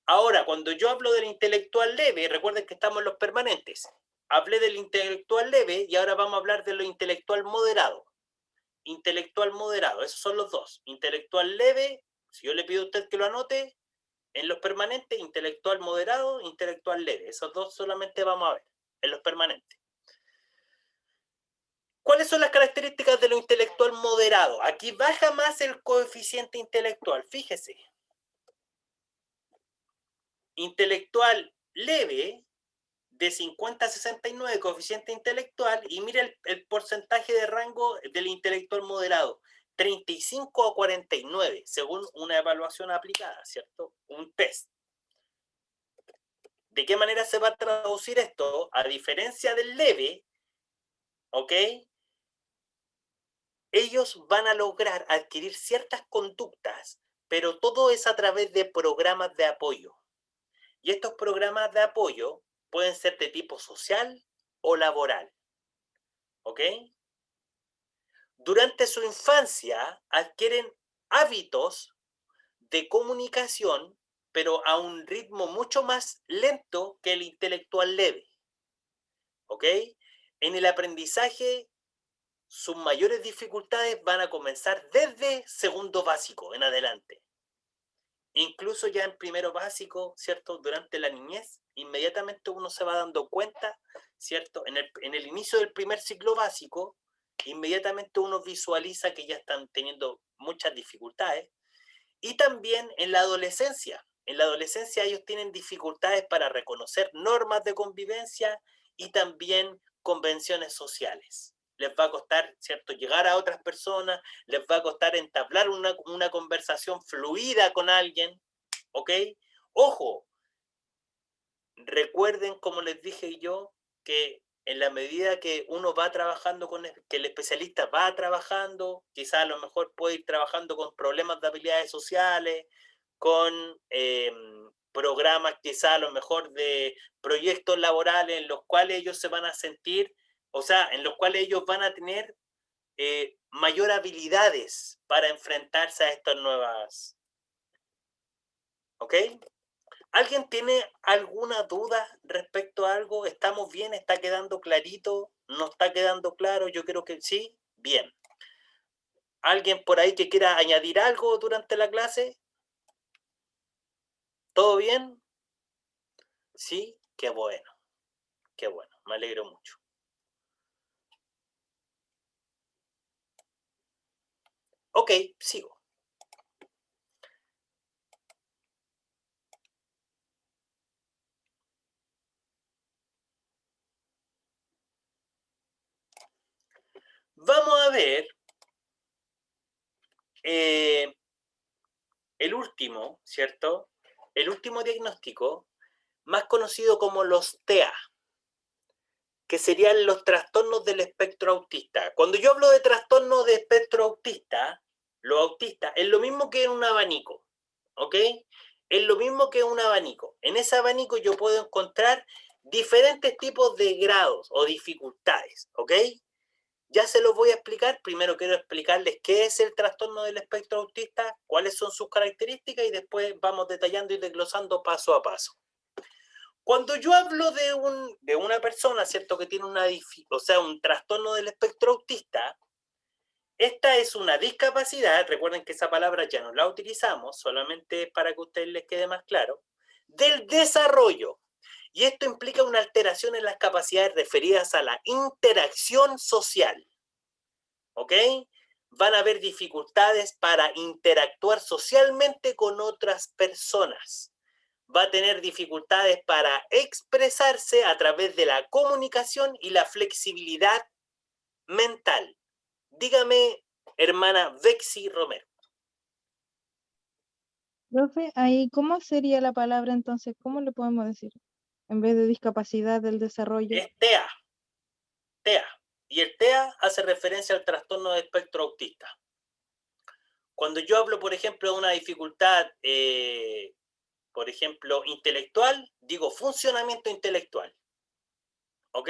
Ahora, cuando yo hablo del intelectual leve, recuerden que estamos en los permanentes. Hablé del intelectual leve y ahora vamos a hablar de lo intelectual moderado. Intelectual moderado, esos son los dos. Intelectual leve, si yo le pido a usted que lo anote, en los permanentes, intelectual moderado, intelectual leve. Esos dos solamente vamos a ver en los permanentes. ¿Cuáles son las características de lo intelectual moderado? Aquí baja más el coeficiente intelectual, fíjese. Intelectual leve, de 50 a 69, coeficiente intelectual, y mire el porcentaje de rango del intelectual moderado, 35 a 49, según una evaluación aplicada, ¿cierto? Un test. ¿De qué manera se va a traducir esto? A diferencia del leve, ¿ok? Ellos van a lograr adquirir ciertas conductas, pero todo es a través de programas de apoyo. Y estos programas de apoyo pueden ser de tipo social o laboral, ¿ok? Durante su infancia adquieren hábitos de comunicación, pero a un ritmo mucho más lento que el intelectual leve, ¿ok? En el aprendizaje, sus mayores dificultades van a comenzar desde segundo básico en adelante. Incluso ya en primero básico, ¿cierto? Durante la niñez, inmediatamente uno se va dando cuenta, ¿cierto? En el inicio del primer ciclo básico, inmediatamente uno visualiza que ya están teniendo muchas dificultades. Y también en la adolescencia. En la adolescencia ellos tienen dificultades para reconocer normas de convivencia y también convenciones sociales. Les va a costar, ¿cierto?, llegar a otras personas, les va a costar entablar una conversación fluida con alguien, ¿ok? Ojo, recuerden, como les dije yo, que en la medida que uno va trabajando que el especialista va trabajando, quizás a lo mejor puede ir trabajando con problemas de habilidades sociales, con programas quizás a lo mejor de proyectos laborales en los cuales ellos se van a sentir, o sea, en los cuales ellos van a tener mayor habilidades para enfrentarse a estas nuevas. ¿Ok? ¿Alguien tiene alguna duda respecto a algo? ¿Estamos bien? ¿Está quedando clarito? ¿No está quedando claro? Yo creo que sí. Bien. ¿Alguien por ahí que quiera añadir algo durante la clase? ¿Todo bien? Sí, qué bueno. Qué bueno. Me alegro mucho. Ok, sigo. Vamos a ver el último, ¿cierto? El último diagnóstico, más conocido como los TEA, que serían los trastornos del espectro autista. Cuando yo hablo de trastornos de espectro autista, los autistas, es lo mismo que un abanico, ¿ok? Es lo mismo que un abanico. En ese abanico yo puedo encontrar diferentes tipos de grados o dificultades, ¿ok? Ya se los voy a explicar. Primero quiero explicarles qué es el trastorno del espectro autista, cuáles son sus características y después vamos detallando y desglosando paso a paso. Cuando yo hablo de una persona, ¿cierto?, que tiene un trastorno del espectro autista, esta es una discapacidad, recuerden que esa palabra ya no la utilizamos, solamente para que a ustedes les quede más claro, del desarrollo. Y esto implica una alteración en las capacidades referidas a la interacción social. ¿Ok? Van a haber dificultades para interactuar socialmente con otras personas. Va a tener dificultades para expresarse a través de la comunicación y la flexibilidad mental. Dígame, hermana Bexy Romero. Profe, ahí, ¿cómo sería la palabra entonces? ¿Cómo le podemos decir? En vez de discapacidad del desarrollo. Es TEA. TEA. Y el TEA hace referencia al trastorno de espectro autista. Cuando yo hablo, por ejemplo, de una dificultad, por ejemplo, intelectual, digo funcionamiento intelectual. ¿Ok?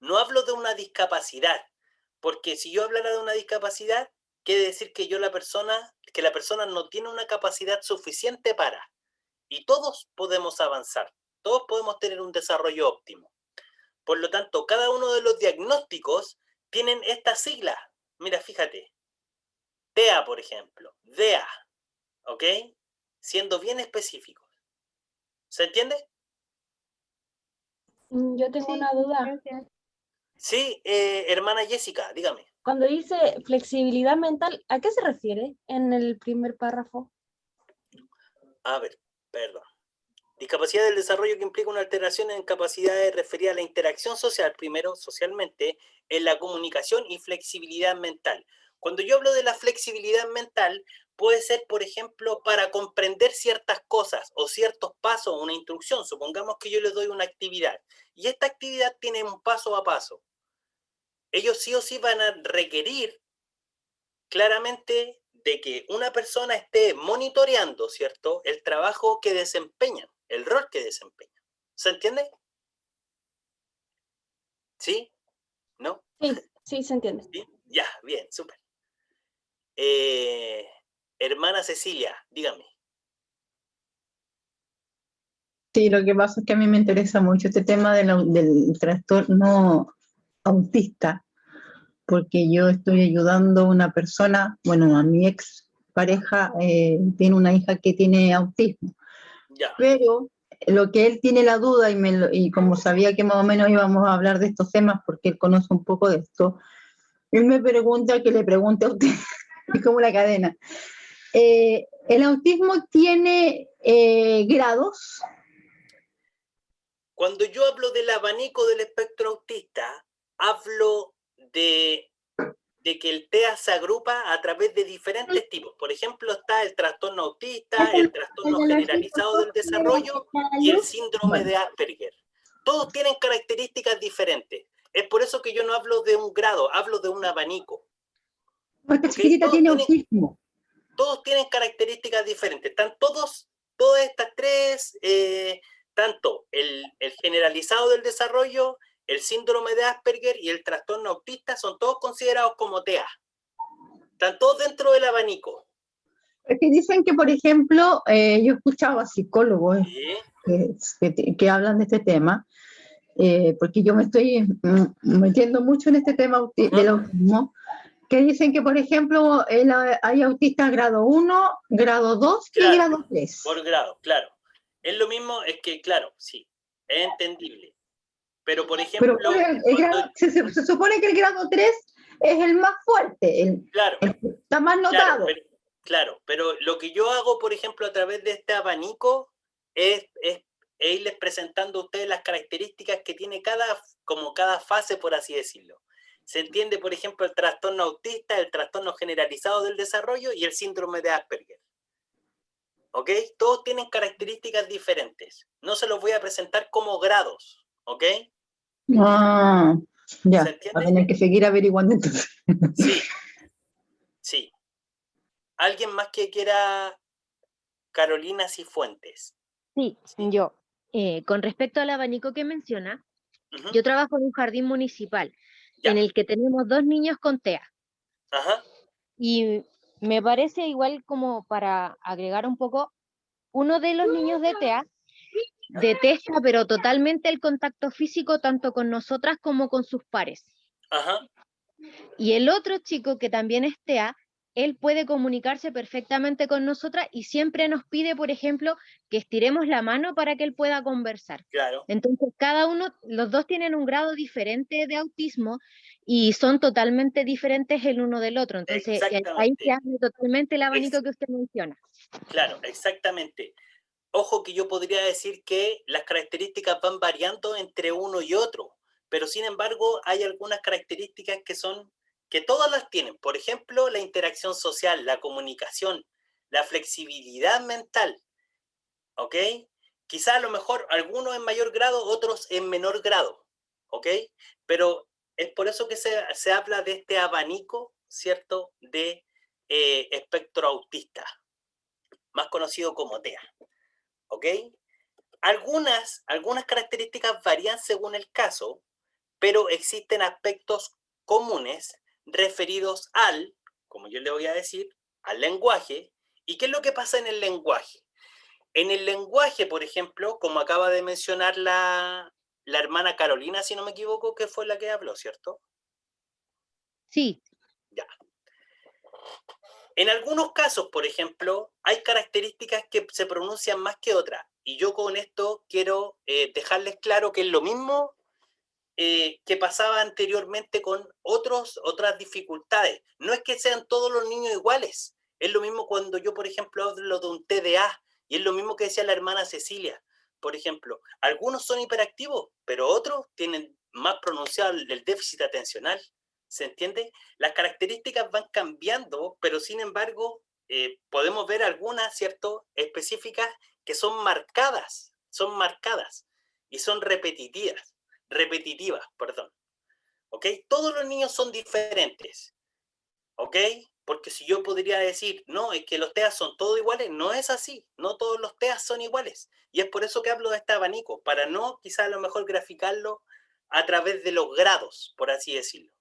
No hablo de una discapacidad, porque si yo hablara de una discapacidad, quiere decir que la persona no tiene una capacidad suficiente para. Y todos podemos avanzar, todos podemos tener un desarrollo óptimo. Por lo tanto, cada uno de los diagnósticos tienen esta sigla. Mira, fíjate. TEA, por ejemplo, DEA, ¿ok? Siendo bien específicos. ¿Se entiende? Yo tengo Sí, una duda. gracias. Sí, hermana Jessica, dígame. Cuando dice flexibilidad mental, ¿a qué se refiere en el primer párrafo? A ver, perdón. Discapacidad del desarrollo que implica una alteración en capacidades referidas a la interacción social, primero socialmente, en la comunicación y flexibilidad mental. Cuando yo hablo de la flexibilidad mental, puede ser, por ejemplo, para comprender ciertas cosas o ciertos pasos, una instrucción. Supongamos que yo les doy una actividad y esta actividad tiene un paso a paso. Ellos sí o sí van a requerir claramente de que una persona esté monitoreando, ¿cierto?, el trabajo que desempeñan, el rol que desempeñan. ¿Se entiende? ¿Sí? ¿No? Sí, sí, se entiende. ¿Sí? Ya, bien, súper. Hermana Cecilia, dígame. Sí, lo que pasa es que a mí me interesa mucho este tema del trastorno autista, porque yo estoy ayudando a una persona, bueno, a mi ex pareja tiene una hija que tiene autismo, Ya. pero lo que él tiene la duda, y como sabía que más o menos íbamos a hablar de estos temas, porque él conoce un poco de esto, él me pregunta que le pregunte a usted, es como una cadena. ¿El autismo tiene grados? Cuando yo hablo del abanico del espectro autista, hablo de que el TEA se agrupa a través de diferentes tipos. Por ejemplo, está el trastorno autista, el trastorno generalizado del desarrollo y el síndrome de Asperger. Todos tienen características diferentes. Es por eso que yo no hablo de un grado, hablo de un abanico. Nuestra ¿Ok? chiquitita tiene autismo. Todos tienen características diferentes. Están todas estas tres, tanto el generalizado del desarrollo, el síndrome de Asperger y el trastorno autista, son todos considerados como TEA. Están todos dentro del abanico. Es que dicen que, por ejemplo, yo he escuchado a psicólogos que hablan de este tema, porque yo me estoy metiendo mucho en este tema del autismo, que dicen que, por ejemplo, hay autistas grado 1, grado 2 y grado 3. Por grado, claro. Es lo mismo, es que, claro, sí, es entendible. Pero, por ejemplo... Pero se supone que el grado 3 es el más fuerte, claro, está más notado. Claro, pero lo que yo hago, por ejemplo, a través de este abanico, es irles presentando a ustedes las características que tiene cada fase, por así decirlo. Se entiende, por ejemplo, el trastorno autista, el trastorno generalizado del desarrollo y el síndrome de Asperger. ¿Ok? Todos tienen características diferentes. No se los voy a presentar como grados. ¿Ok? Ah, ya. Va a tener que seguir averiguando entonces. Sí. Sí. ¿Alguien más que quiera? Carolina Cifuentes. Sí, yo. Con respecto al abanico que menciona, yo trabajo en un jardín municipal en el que tenemos 2 niños con TEA. Ajá. Y me parece igual, como para agregar un poco, uno de los niños de TEA detesta pero totalmente el contacto físico tanto con nosotras como con sus pares. Ajá. Y el otro chico, que también es TEA, él puede comunicarse perfectamente con nosotras y siempre nos pide, por ejemplo, que estiremos la mano para que él pueda conversar. Claro. Entonces, los dos tienen un grado diferente de autismo y son totalmente diferentes el uno del otro. Entonces, ahí se abre totalmente el abanico que usted menciona. Claro, exactamente. Ojo que yo podría decir que las características van variando entre uno y otro, pero sin embargo hay algunas características que todas las tienen. Por ejemplo, la interacción social, la comunicación, la flexibilidad mental. ¿Ok? Quizá a lo mejor algunos en mayor grado, otros en menor grado. ¿Ok? Pero es por eso que se habla de este abanico, ¿cierto?, de espectro autista, más conocido como TEA. ¿Ok? Algunas características varían según el caso, pero existen aspectos comunes referidos como yo le voy a decir, al lenguaje. ¿Y qué es lo que pasa en el lenguaje? En el lenguaje, por ejemplo, como acaba de mencionar la hermana Carolina, si no me equivoco, que fue la que habló, ¿cierto? Sí. Ya. En algunos casos, por ejemplo, hay características que se pronuncian más que otras. Y yo con esto quiero dejarles claro que es lo mismo que pasaba anteriormente con otras dificultades. No es que sean todos los niños iguales. Es lo mismo cuando yo, por ejemplo, hablo de un TDA. Y es lo mismo que decía la hermana Cecilia. Por ejemplo, algunos son hiperactivos, pero otros tienen más pronunciado el déficit atencional. ¿Se entiende? Las características van cambiando, pero sin embargo, podemos ver algunas, ¿cierto?, específicas que son marcadas y son repetitivas, perdón. ¿Ok? Todos los niños son diferentes. ¿Ok? Porque si yo podría decir, no, es que los TEA son todos iguales, no es así. No todos los TEA son iguales. Y es por eso que hablo de este abanico, para no quizás a lo mejor graficarlo a través de los grados, por así decirlo.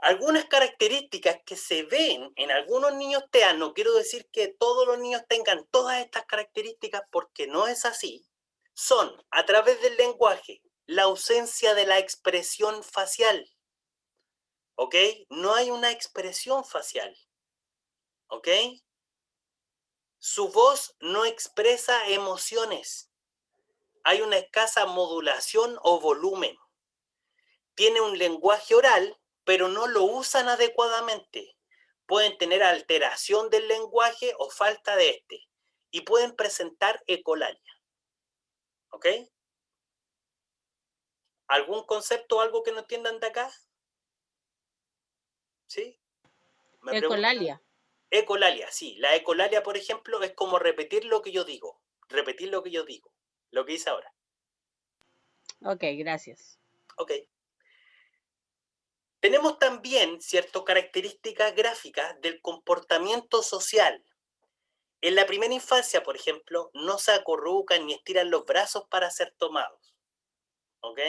Algunas características que se ven en algunos niños TEA, no quiero decir que todos los niños tengan todas estas características porque no es así, son a través del lenguaje, la ausencia de la expresión facial. ¿Ok? No hay una expresión facial. ¿Ok? Su voz no expresa emociones. Hay una escasa modulación o volumen. Tiene un lenguaje oral, pero no lo usan adecuadamente. Pueden tener alteración del lenguaje o falta de este. Y pueden presentar ecolalia. ¿Ok? ¿Algún concepto o algo que no entiendan de acá? ¿Sí? Ecolalia. Ecolalia, sí. La ecolalia, por ejemplo, es como repetir lo que yo digo. Lo que hice ahora. Ok, gracias. Ok. Tenemos también, ¿cierto?, características gráficas del comportamiento social. En la primera infancia, por ejemplo, no se acurrucan ni estiran los brazos para ser tomados. ¿Ok?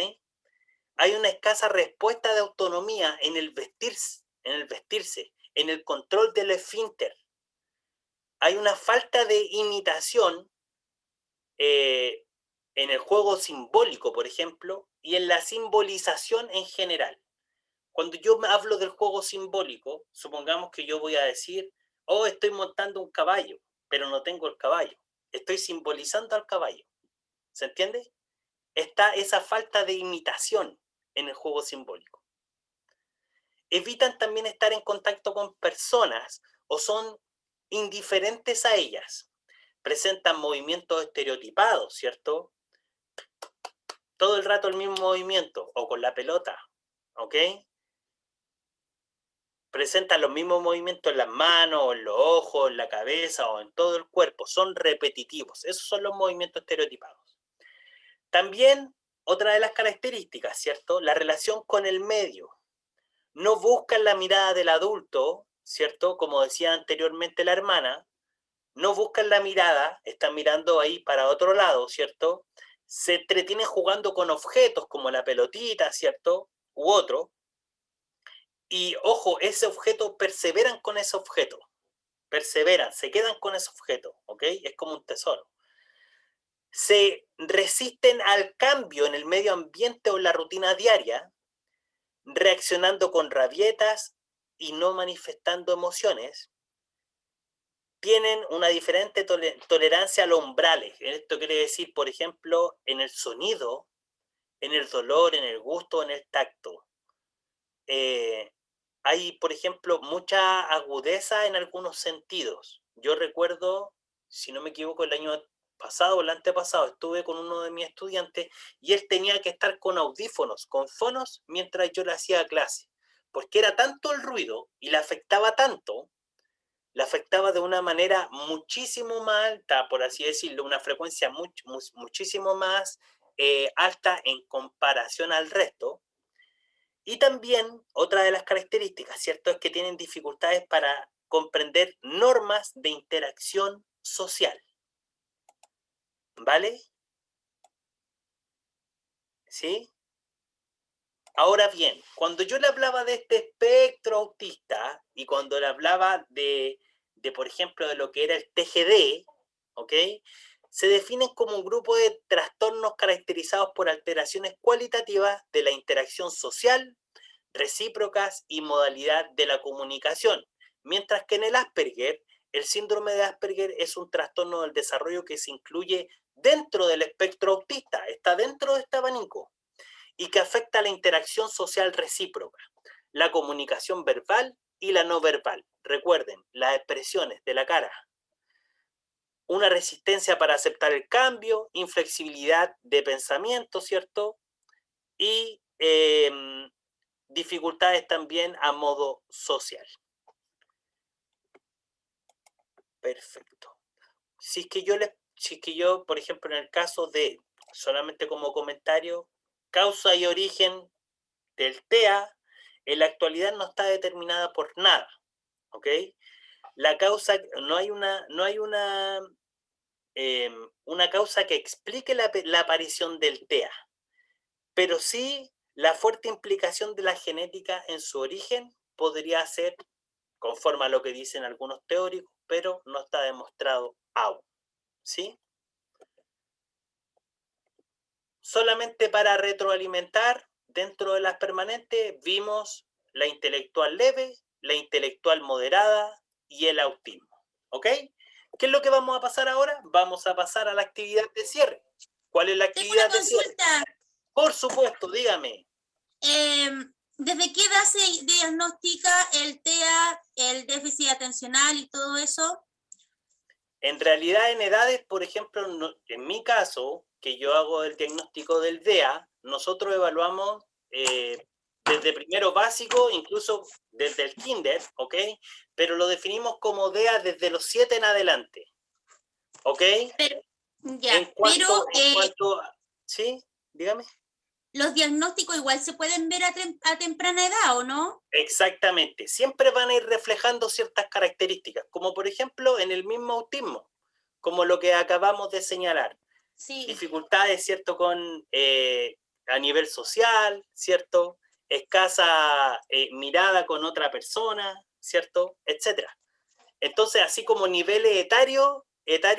Hay una escasa respuesta de autonomía en el vestirse, en el control del esfínter. Hay una falta de imitación en el juego simbólico, por ejemplo, y en la simbolización en general. Cuando yo hablo del juego simbólico, supongamos que yo voy a decir, oh, estoy montando un caballo, pero no tengo el caballo. Estoy simbolizando al caballo. ¿Se entiende? Está esa falta de imitación en el juego simbólico. Evitan también estar en contacto con personas o son indiferentes a ellas. Presentan movimientos estereotipados, ¿cierto? Todo el rato el mismo movimiento, o con la pelota, ¿ok? Presentan los mismos movimientos en las manos, en los ojos, en la cabeza o en todo el cuerpo. Son repetitivos. Esos son los movimientos estereotipados. También, otra de las características, ¿cierto? La relación con el medio. No buscan la mirada del adulto, ¿cierto? Como decía anteriormente la hermana, no buscan la mirada, están mirando ahí para otro lado, ¿cierto? Se entretienen jugando con objetos como la pelotita, ¿cierto? U otro. Y ojo, ese objeto, perseveran con ese objeto. Perseveran, se quedan con ese objeto, ¿ok? Es como un tesoro. Se resisten al cambio en el medio ambiente o en la rutina diaria, reaccionando con rabietas y no manifestando emociones. Tienen una diferente tolerancia a los umbrales. Esto quiere decir, por ejemplo, en el sonido, en el dolor, en el gusto, en el tacto. Hay, por ejemplo, mucha agudeza en algunos sentidos. Yo recuerdo, si no me equivoco, el año pasado o el antepasado, estuve con uno de mis estudiantes y él tenía que estar con audífonos, con fonos, mientras yo le hacía clase. Porque era tanto el ruido y le afectaba tanto, le afectaba de una manera muchísimo más alta, por así decirlo, una frecuencia muchísimo más alta en comparación al resto. Y también otra de las características, ¿cierto?, es que tienen dificultades para comprender normas de interacción social. ¿Vale? ¿Sí? Ahora bien, cuando yo le hablaba de este espectro autista y cuando le hablaba de por ejemplo, de lo que era el TGD, ¿ok? Se definen como un grupo de trastornos caracterizados por alteraciones cualitativas de la interacción social, recíprocas y modalidad de la comunicación. Mientras que en el Asperger, el síndrome de Asperger es un trastorno del desarrollo que se incluye dentro del espectro autista, está dentro de este abanico, y que afecta la interacción social recíproca, la comunicación verbal y la no verbal. Recuerden, las expresiones de la cara. Una resistencia para aceptar el cambio, inflexibilidad de pensamiento, ¿cierto? Y dificultades también a modo social. Perfecto. Si es que yo, por ejemplo, en el caso de, solamente como comentario, causa y origen del TEA, en la actualidad no está determinada por nada, ¿ok? La causa, no hay una causa que explique la aparición del TEA, pero sí la fuerte implicación de la genética en su origen podría ser, conforme a lo que dicen algunos teóricos, pero no está demostrado aún, ¿sí? Solamente para retroalimentar, dentro de las permanentes vimos la intelectual leve, la intelectual moderada y el autismo, ¿ok? ¿Qué es lo que vamos a pasar ahora? Vamos a pasar a la actividad de cierre. ¿Cuál es la actividad de cierre? Por supuesto, dígame. ¿Desde qué edad se diagnostica el TEA, el déficit atencional y todo eso? En realidad, en edades, por ejemplo, en mi caso, que yo hago el diagnóstico del DEA, nosotros evaluamos desde primero básico, incluso desde el kinder, ¿ok? Pero lo definimos como DEA desde los 7 en adelante, ¿ok? Pero, ya, en cuanto ¿sí? Dígame. los diagnósticos igual se pueden ver a temprana edad, ¿o no? Exactamente, siempre van a ir reflejando ciertas características, como por ejemplo en el mismo autismo, como lo que acabamos de señalar. Sí. Dificultades, ¿cierto? A nivel social, ¿cierto? Escasa mirada con otra persona, ¿cierto? Etcétera. Entonces, así como niveles etarios,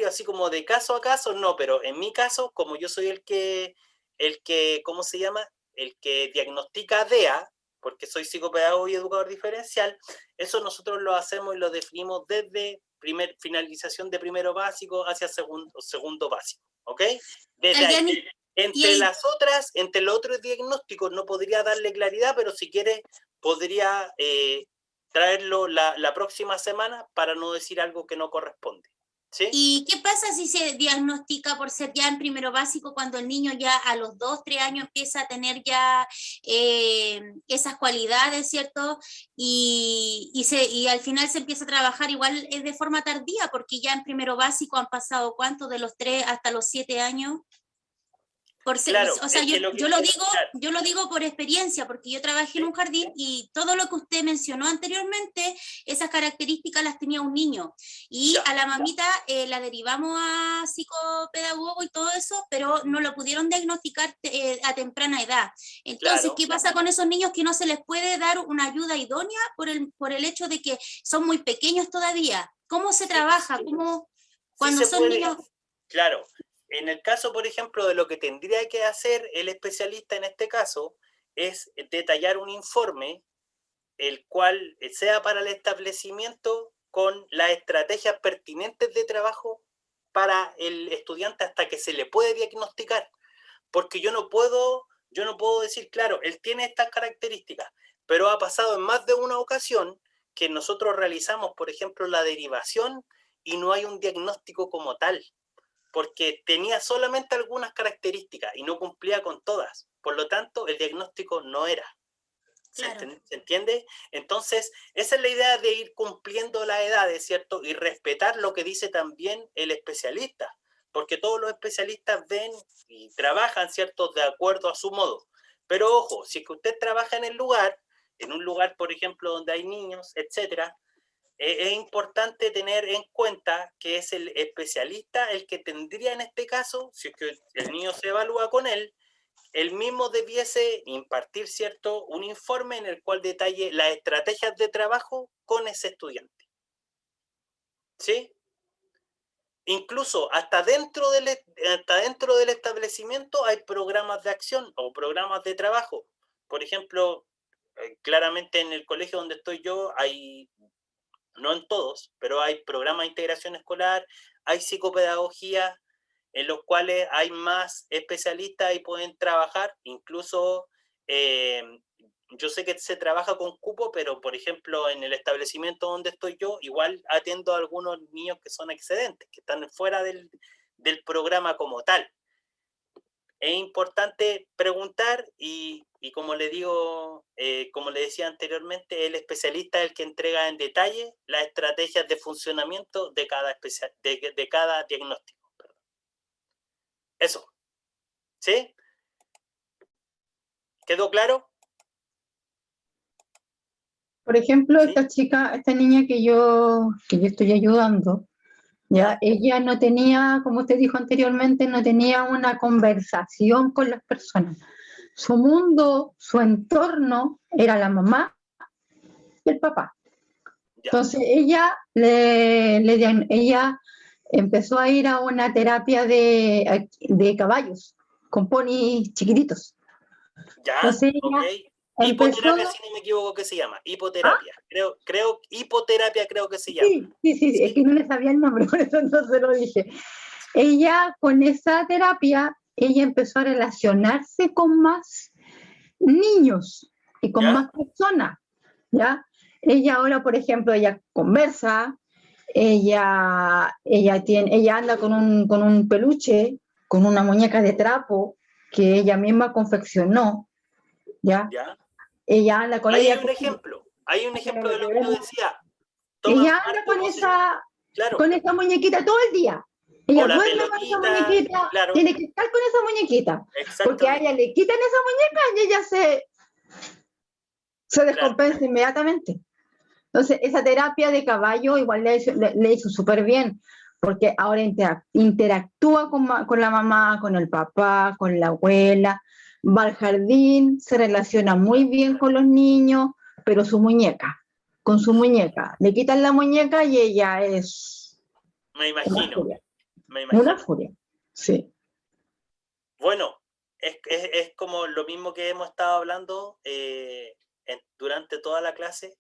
así como de caso a caso, no, pero en mi caso, como yo soy el que, ¿cómo se llama? El que diagnostica DEA, porque soy psicopedagogo y educador diferencial, eso nosotros lo hacemos y lo definimos desde finalización de primero básico hacia segundo básico, ¿ok? Desde ahí. Entre los otros diagnósticos no podría darle claridad, pero si quiere podría traerlo la próxima semana para no decir algo que no corresponde. ¿Sí? ¿Y qué pasa si se diagnostica por ser ya en primero básico cuando el niño ya a los 2, 3 años empieza a tener ya esas cualidades, ¿cierto? Y al final se empieza a trabajar igual de forma tardía, porque ya en primero básico han pasado ¿cuánto? De los 3 hasta los 7 años. Claro, o sea, yo lo digo por experiencia, porque yo trabajé en un jardín y todo lo que usted mencionó anteriormente, esas características las tenía un niño. Y a la mamita la derivamos a psicopedagogo y todo eso, pero no lo pudieron diagnosticar a temprana edad. Entonces, ¿qué pasa con esos niños que no se les puede dar una ayuda idónea por el hecho de que son muy pequeños todavía? ¿Cómo se trabaja? ¿Cómo, cuando son niños? Claro. En el caso, por ejemplo, de lo que tendría que hacer el especialista en este caso, es detallar un informe, el cual sea para el establecimiento con las estrategias pertinentes de trabajo para el estudiante hasta que se le puede diagnosticar. Porque yo no puedo decir, claro, él tiene estas características, pero ha pasado en más de una ocasión que nosotros realizamos, por ejemplo, la derivación y no hay un diagnóstico como tal, porque tenía solamente algunas características y no cumplía con todas. Por lo tanto, el diagnóstico no era. Claro. ¿Se entiende? Entonces, esa es la idea de ir cumpliendo las edades, ¿cierto? Y respetar lo que dice también el especialista, porque todos los especialistas ven y trabajan, ¿cierto? De acuerdo a su modo. Pero ojo, si es que usted trabaja en un lugar, por ejemplo, donde hay niños, etcétera, es importante tener en cuenta que es el especialista el que tendría en este caso, si es que el niño se evalúa con él mismo debiese impartir, ¿cierto?, un informe en el cual detalle las estrategias de trabajo con ese estudiante. ¿Sí? Incluso hasta dentro del establecimiento hay programas de acción o programas de trabajo. Por ejemplo, claramente en el colegio donde estoy yo hay, no en todos, pero hay programas de integración escolar, hay psicopedagogía, en los cuales hay más especialistas y pueden trabajar, incluso yo sé que se trabaja con cupo, pero por ejemplo en el establecimiento donde estoy yo, igual atiendo a algunos niños que son excedentes, que están fuera del programa como tal. Es importante preguntar y como le digo, como le decía anteriormente, el especialista es el que entrega en detalle las estrategias de funcionamiento de cada diagnóstico. Eso. ¿Sí? ¿Quedó claro? Por ejemplo, esta niña que yo estoy ayudando, ya, ella no tenía, como usted dijo anteriormente, no tenía una conversación con las personas. Su mundo, su entorno era la mamá y el papá. Entonces ella empezó a ir a una terapia de caballos, con ponis chiquititos. Ya, entonces hipoterapia, si no me equivoco, ¿qué se llama? Hipoterapia. Creo hipoterapia creo que se llama. Sí, es que no le sabía el nombre, por eso no se lo dije. Ella, con esa terapia, ella empezó a relacionarse con más niños y con más personas, ¿ya? Ella ahora, por ejemplo, ella conversa, ella anda con un peluche, con una muñeca de trapo que ella misma confeccionó, ¿ya? Ella anda con ella. Hay un ejemplo de lo que yo decía. Ella anda con esa muñequita todo el día. Ella o la duerme con esa pelotita, muñequita, claro. tiene que estar con esa muñequita. Porque a ella le quitan esa muñeca y ella se descompensa inmediatamente. Entonces, esa terapia de caballo igual le hizo súper bien, porque ahora interactúa con la mamá, con el papá, con la abuela, va al jardín, se relaciona muy bien con los niños, pero con su muñeca, le quitan la muñeca y ella es Me imagino. Una furia, sí. Bueno, es como lo mismo que hemos estado hablando durante toda la clase.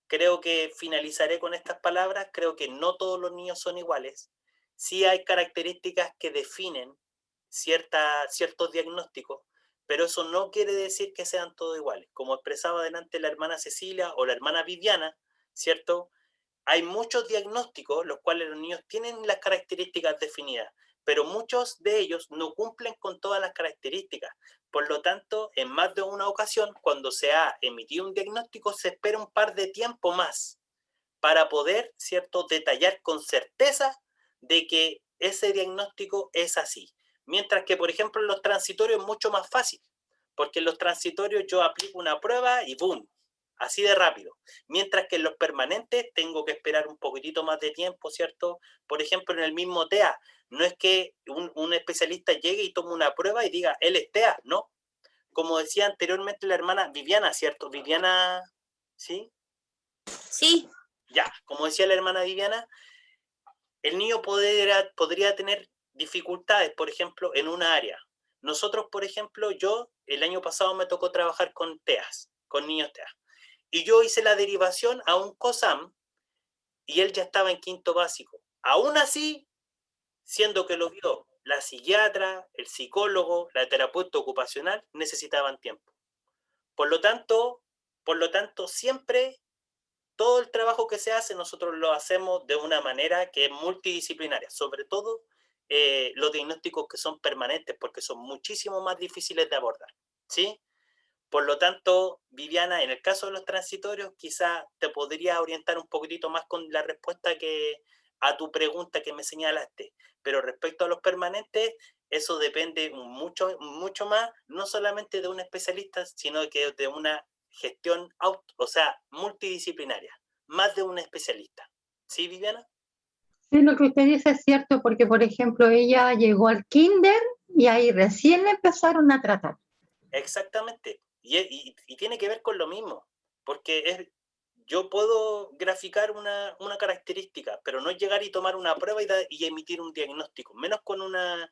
Creo que finalizaré con estas palabras. Creo que no todos los niños son iguales. Sí hay características que definen ciertos diagnósticos, pero eso no quiere decir que sean todos iguales. Como expresaba delante la hermana Cecilia o la hermana Viviana, ¿cierto? Hay muchos diagnósticos los cuales los niños tienen las características definidas, pero muchos de ellos no cumplen con todas las características. Por lo tanto, en más de una ocasión, cuando se ha emitido un diagnóstico, se espera un par de tiempo más para poder, ¿cierto?, detallar con certeza de que ese diagnóstico es así. Mientras que, por ejemplo, en los transitorios es mucho más fácil, porque en los transitorios yo aplico una prueba y ¡boom!, así de rápido. Mientras que en los permanentes tengo que esperar un poquitito más de tiempo, ¿cierto? Por ejemplo, en el mismo TEA, no es que un especialista llegue y tome una prueba y diga, él es TEA, ¿no? Como decía anteriormente la hermana Viviana, ¿cierto? Viviana, ¿sí? Sí. Ya, como decía la hermana Viviana, el niño podría tener dificultades, por ejemplo, en una área. Nosotros, por ejemplo, el año pasado me tocó trabajar con TEAs, con niños TEA. Y yo hice la derivación a un COSAM y él ya estaba en quinto básico. Aún así, siendo que lo vio la psiquiatra, el psicólogo, la terapeuta ocupacional, necesitaban tiempo. Por lo tanto, siempre todo el trabajo que se hace nosotros lo hacemos de una manera que es multidisciplinaria, sobre todo los diagnósticos que son permanentes, porque son muchísimo más difíciles de abordar, ¿sí? Por lo tanto, Viviana, en el caso de los transitorios, quizá te podría orientar un poquitito más con la respuesta que a tu pregunta que me señalaste, pero respecto a los permanentes, eso depende mucho, mucho más, no solamente de un especialista, sino que de una gestión multidisciplinaria, más de un especialista. ¿Sí, Viviana? Sí, lo que usted dice es cierto, porque por ejemplo ella llegó al kinder y ahí recién le empezaron a tratar. Exactamente, y tiene que ver con lo mismo, porque yo puedo graficar una característica, pero no llegar y tomar una prueba y emitir un diagnóstico, menos con una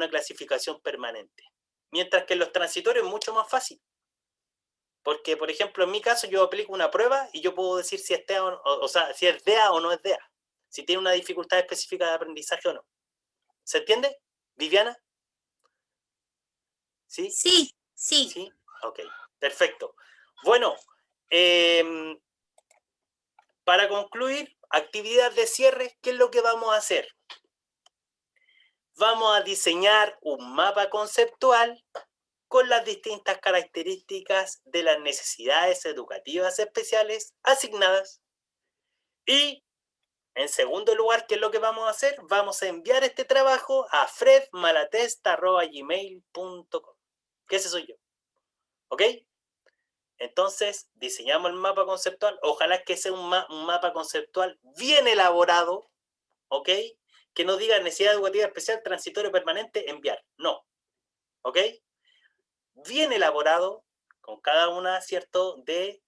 clasificación permanente. Mientras que en los transitorios es mucho más fácil. Porque, por ejemplo, en mi caso yo aplico una prueba y yo puedo decir si es TEA si es DEA o no es DEA. Si tiene una dificultad específica de aprendizaje o no. ¿Se entiende, Viviana? ¿Sí? Sí, sí. ¿Sí? Ok, perfecto. Bueno, para concluir, actividad de cierre, ¿qué es lo que vamos a hacer? Vamos a diseñar un mapa conceptual con las distintas características de las necesidades educativas especiales asignadas. Y, en segundo lugar, ¿qué es lo que vamos a hacer? Vamos a enviar este trabajo a fredmalatesta@gmail.com, que ese soy yo. ¿Ok? Entonces, diseñamos el mapa conceptual. Ojalá que sea un mapa conceptual bien elaborado, ¿ok? Que no diga necesidad educativa especial, transitorio, permanente, enviar. No. ¿Ok? Bien elaborado, con cada una, ¿cierto?, de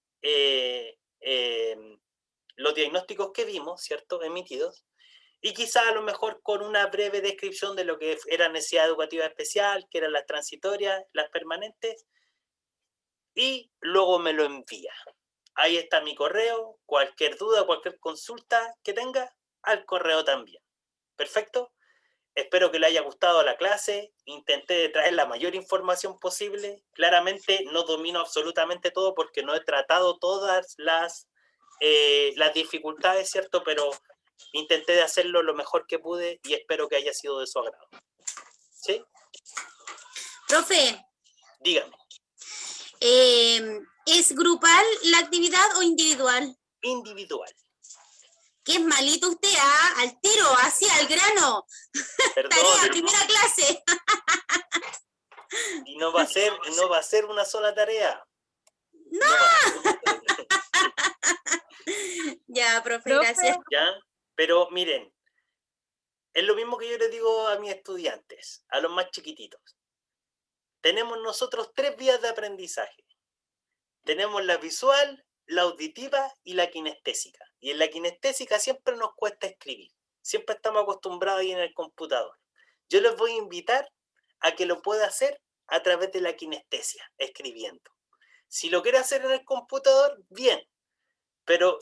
los diagnósticos que vimos, ¿cierto?, emitidos, y quizá a lo mejor con una breve descripción de lo que era necesidad educativa especial, que eran las transitorias, las permanentes, y luego me lo envía. Ahí está mi correo, cualquier duda, cualquier consulta que tenga, al correo también. ¿Perfecto? Espero que le haya gustado la clase, intenté traer la mayor información posible. Claramente no domino absolutamente todo porque no he tratado todas las dificultades, ¿cierto? Pero intenté de hacerlo lo mejor que pude y espero que haya sido de su agrado. ¿Sí? Profe. Dígame. ¿Es grupal la actividad o individual? Individual. que es malito usted, ¿ah? Al tiro, así, al grano. Perdón, Tarea, primera clase. y no va a ser una sola tarea. ¡No! Ya, profe, gracias. ¿Ya? Pero miren, es lo mismo que yo les digo a mis estudiantes, a los más chiquititos. Tenemos nosotros 3 vías de aprendizaje. Tenemos la visual, la auditiva y la kinestésica. Y en la kinestésica siempre nos cuesta escribir. Siempre estamos acostumbrados ahí en el computador. Yo les voy a invitar a que lo pueda hacer a través de la kinestesia, escribiendo. Si lo quiere hacer en el computador, bien. Pero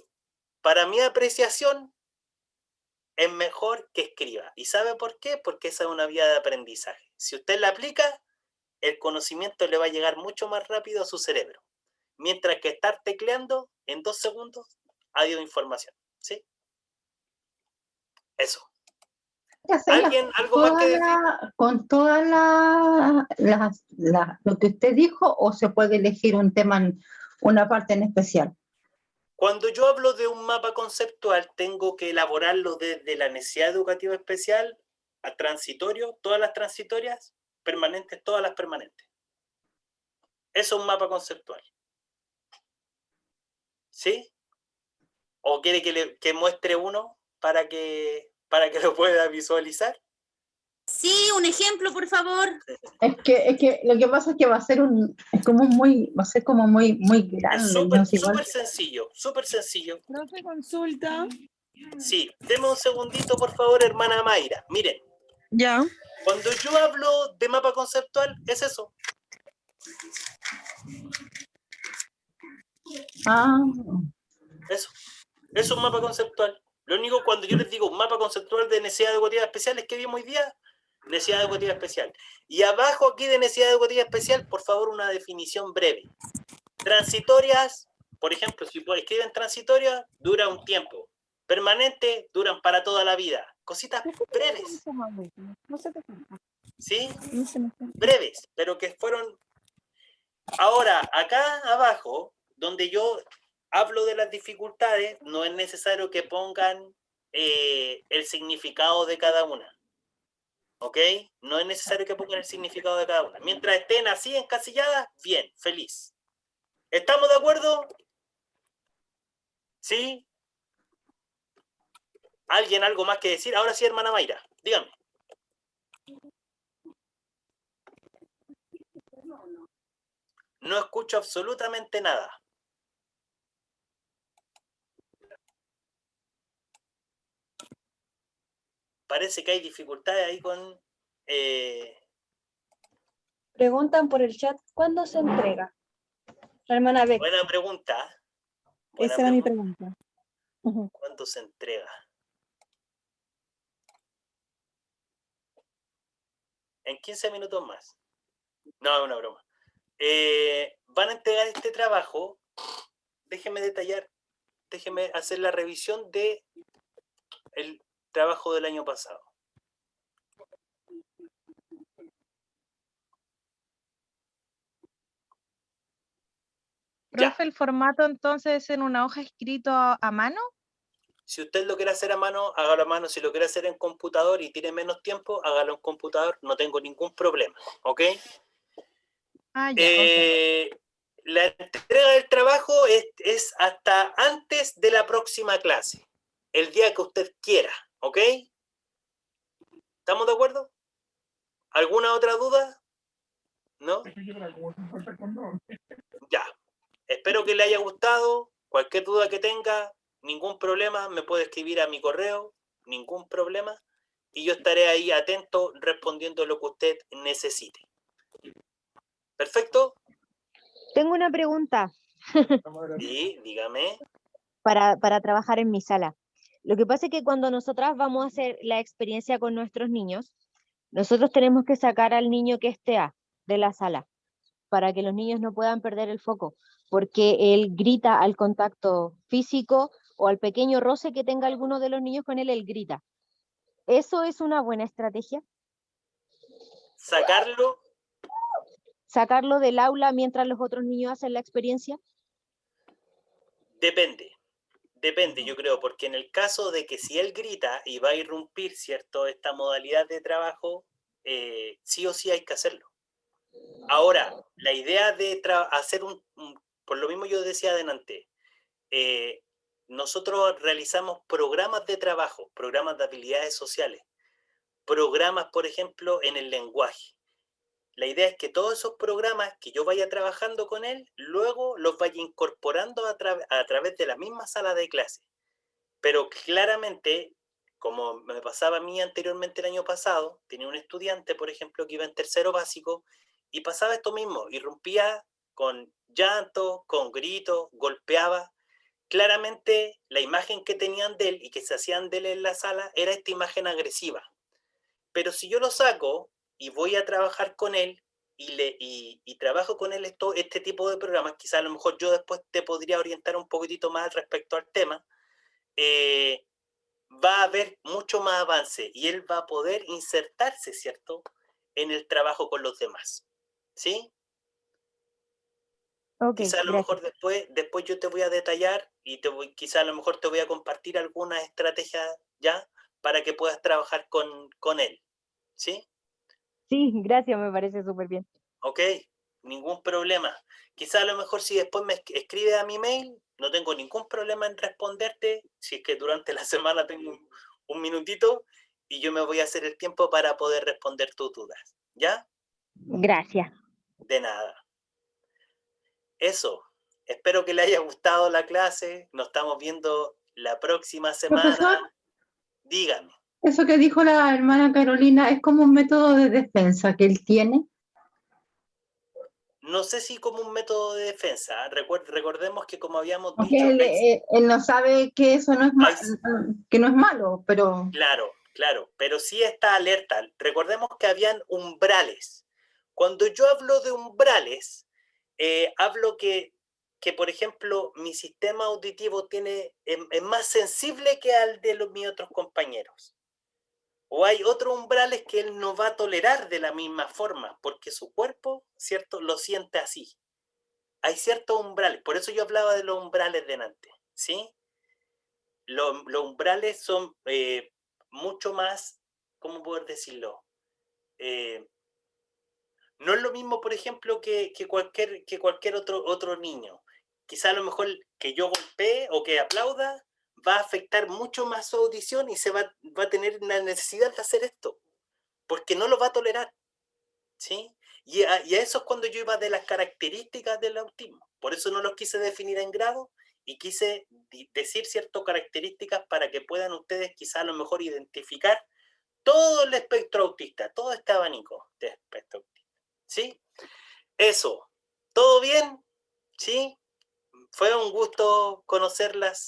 para mi apreciación, es mejor que escriba. ¿Y sabe por qué? Porque esa es una vía de aprendizaje. Si usted la aplica, el conocimiento le va a llegar mucho más rápido a su cerebro. Mientras que estar tecleando, en 2 segundos, ha ido información. ¿Sí? Eso. ¿Alguien algo más que decir? ¿Con todas lo que usted dijo o se puede elegir un tema, una parte en especial? Cuando yo hablo de un mapa conceptual, tengo que elaborarlo desde la necesidad educativa especial a transitorio, todas las transitorias, permanentes, todas las permanentes. Eso es un mapa conceptual. ¿Sí? ¿O quiere que muestre uno para que lo pueda visualizar? Sí, un ejemplo, por favor. Es que lo que pasa es que va a ser muy grande. Es súper sencillo, súper sencillo. Profe, consulta. Sí, deme un segundito, por favor, hermana Mayra. Miren. Ya. Cuando yo hablo de mapa conceptual, es eso. Eso. Es un mapa conceptual. Lo único, cuando yo les digo un mapa conceptual de necesidad educativa especial, es que vimos hoy día necesidad educativa especial. Y abajo aquí de necesidad educativa especial, por favor, una definición breve. Transitorias, por ejemplo, si escriben transitorias, dura un tiempo. Permanente, duran para toda la vida. Cositas breves. ¿Sí? Breves, pero que fueron... Ahora, acá abajo, donde yo hablo de las dificultades, no es necesario que pongan el significado de cada una. ¿Ok? No es necesario que pongan el significado de cada una. Mientras estén así encasilladas, bien, feliz. ¿Estamos de acuerdo? ¿Sí? ¿Alguien algo más que decir? Ahora sí, hermana Mayra, dígame. No escucho absolutamente nada. Parece que hay dificultades ahí con... Preguntan por el chat, ¿cuándo se entrega? La hermana Beck. Buena pregunta. Esa era mi pregunta. ¿Cuándo se entrega? En 15 minutos más. No, es una broma. Van a entregar este trabajo. Déjenme detallar. Déjenme hacer la revisión de el trabajo del año pasado. Profe, ¿el formato entonces es en una hoja escrito a mano? Si usted lo quiere hacer a mano, hágalo a mano. Si lo quiere hacer en computador y tiene menos tiempo, hágalo en computador. No tengo ningún problema. ¿Ok? Ah, ya, okay. La entrega del trabajo es hasta antes de la próxima clase. El día que usted quiera. ¿Ok? ¿Estamos de acuerdo? ¿Alguna otra duda? ¿No? Ya. Espero que le haya gustado. Cualquier duda que tenga, ningún problema, me puede escribir a mi correo, ningún problema, y yo estaré ahí atento respondiendo lo que usted necesite. ¿Perfecto? Tengo una pregunta. Sí, dígame. Para trabajar en mi sala. Lo que pasa es que cuando nosotras vamos a hacer la experiencia con nuestros niños, nosotros tenemos que sacar al niño que esté de la sala para que los niños no puedan perder el foco, porque él grita al contacto físico o al pequeño roce que tenga alguno de los niños con él grita. ¿Eso es una buena estrategia? ¿Sacarlo del aula mientras los otros niños hacen la experiencia? Depende. Depende, yo creo, porque en el caso de que si él grita y va a irrumpir, ¿cierto?, esta modalidad de trabajo, sí o sí hay que hacerlo. Ahora, la idea de hacer por lo mismo yo decía adelante, nosotros realizamos programas de trabajo, programas de habilidades sociales, programas, por ejemplo, en el lenguaje. La idea es que todos esos programas que yo vaya trabajando con él, luego los vaya incorporando a través de la misma sala de clase. Pero claramente, como me pasaba a mí anteriormente el año pasado, tenía un estudiante, por ejemplo, que iba en tercero básico y pasaba esto mismo, irrumpía con llanto, con gritos, golpeaba. Claramente la imagen que tenían de él y que se hacían de él en la sala era esta imagen agresiva. Pero si yo lo saco y voy a trabajar con él y trabajo con él este tipo de programas, quizá a lo mejor yo después te podría orientar un poquitito más respecto al tema, va a haber mucho más avance y él va a poder insertarse, ¿cierto?, en el trabajo con los demás, ¿sí? Ok, Quizá a lo gracias. mejor después yo te voy a detallar y quizá a lo mejor te voy a compartir algunas estrategias ya para que puedas trabajar con él, ¿sí? Sí, gracias, me parece súper bien. Ok, ningún problema. Quizá a lo mejor si después me escribe a mi mail, no tengo ningún problema en responderte, si es que durante la semana tengo un minutito y yo me voy a hacer el tiempo para poder responder tus dudas, ¿ya? Gracias. De nada. Eso, espero que le haya gustado la clase, nos estamos viendo la próxima semana. Profesor, Dígame. eso que dijo la hermana Carolina es como un método de defensa que él tiene. No sé si como un método de defensa, recordemos que como habíamos Porque dicho... él no sabe que eso no es que no es malo, pero... Claro, pero sí está alerta. Recordemos que habían umbrales. Cuando yo hablo de umbrales, hablo que, por ejemplo, mi sistema auditivo es más sensible que al de mis otros compañeros. O hay otros umbrales que él no va a tolerar de la misma forma, porque su cuerpo, ¿cierto?, lo siente así. Hay ciertos umbrales, por eso yo hablaba de los umbrales delante, ¿sí? Los umbrales son mucho más, ¿cómo poder decirlo? No es lo mismo, por ejemplo, que cualquier otro niño. Quizá a lo mejor que yo golpee o que aplauda va a afectar mucho más su audición y va a tener la necesidad de hacer esto, porque no lo va a tolerar, ¿sí? Y a eso es cuando yo iba de las características del autismo. Por eso no los quise definir en grado y quise decir ciertas características para que puedan ustedes quizá a lo mejor identificar todo el espectro autista, todo este abanico de espectro autista. ¿Sí? Eso. ¿Todo bien? ¿Sí? Fue un gusto conocerlas.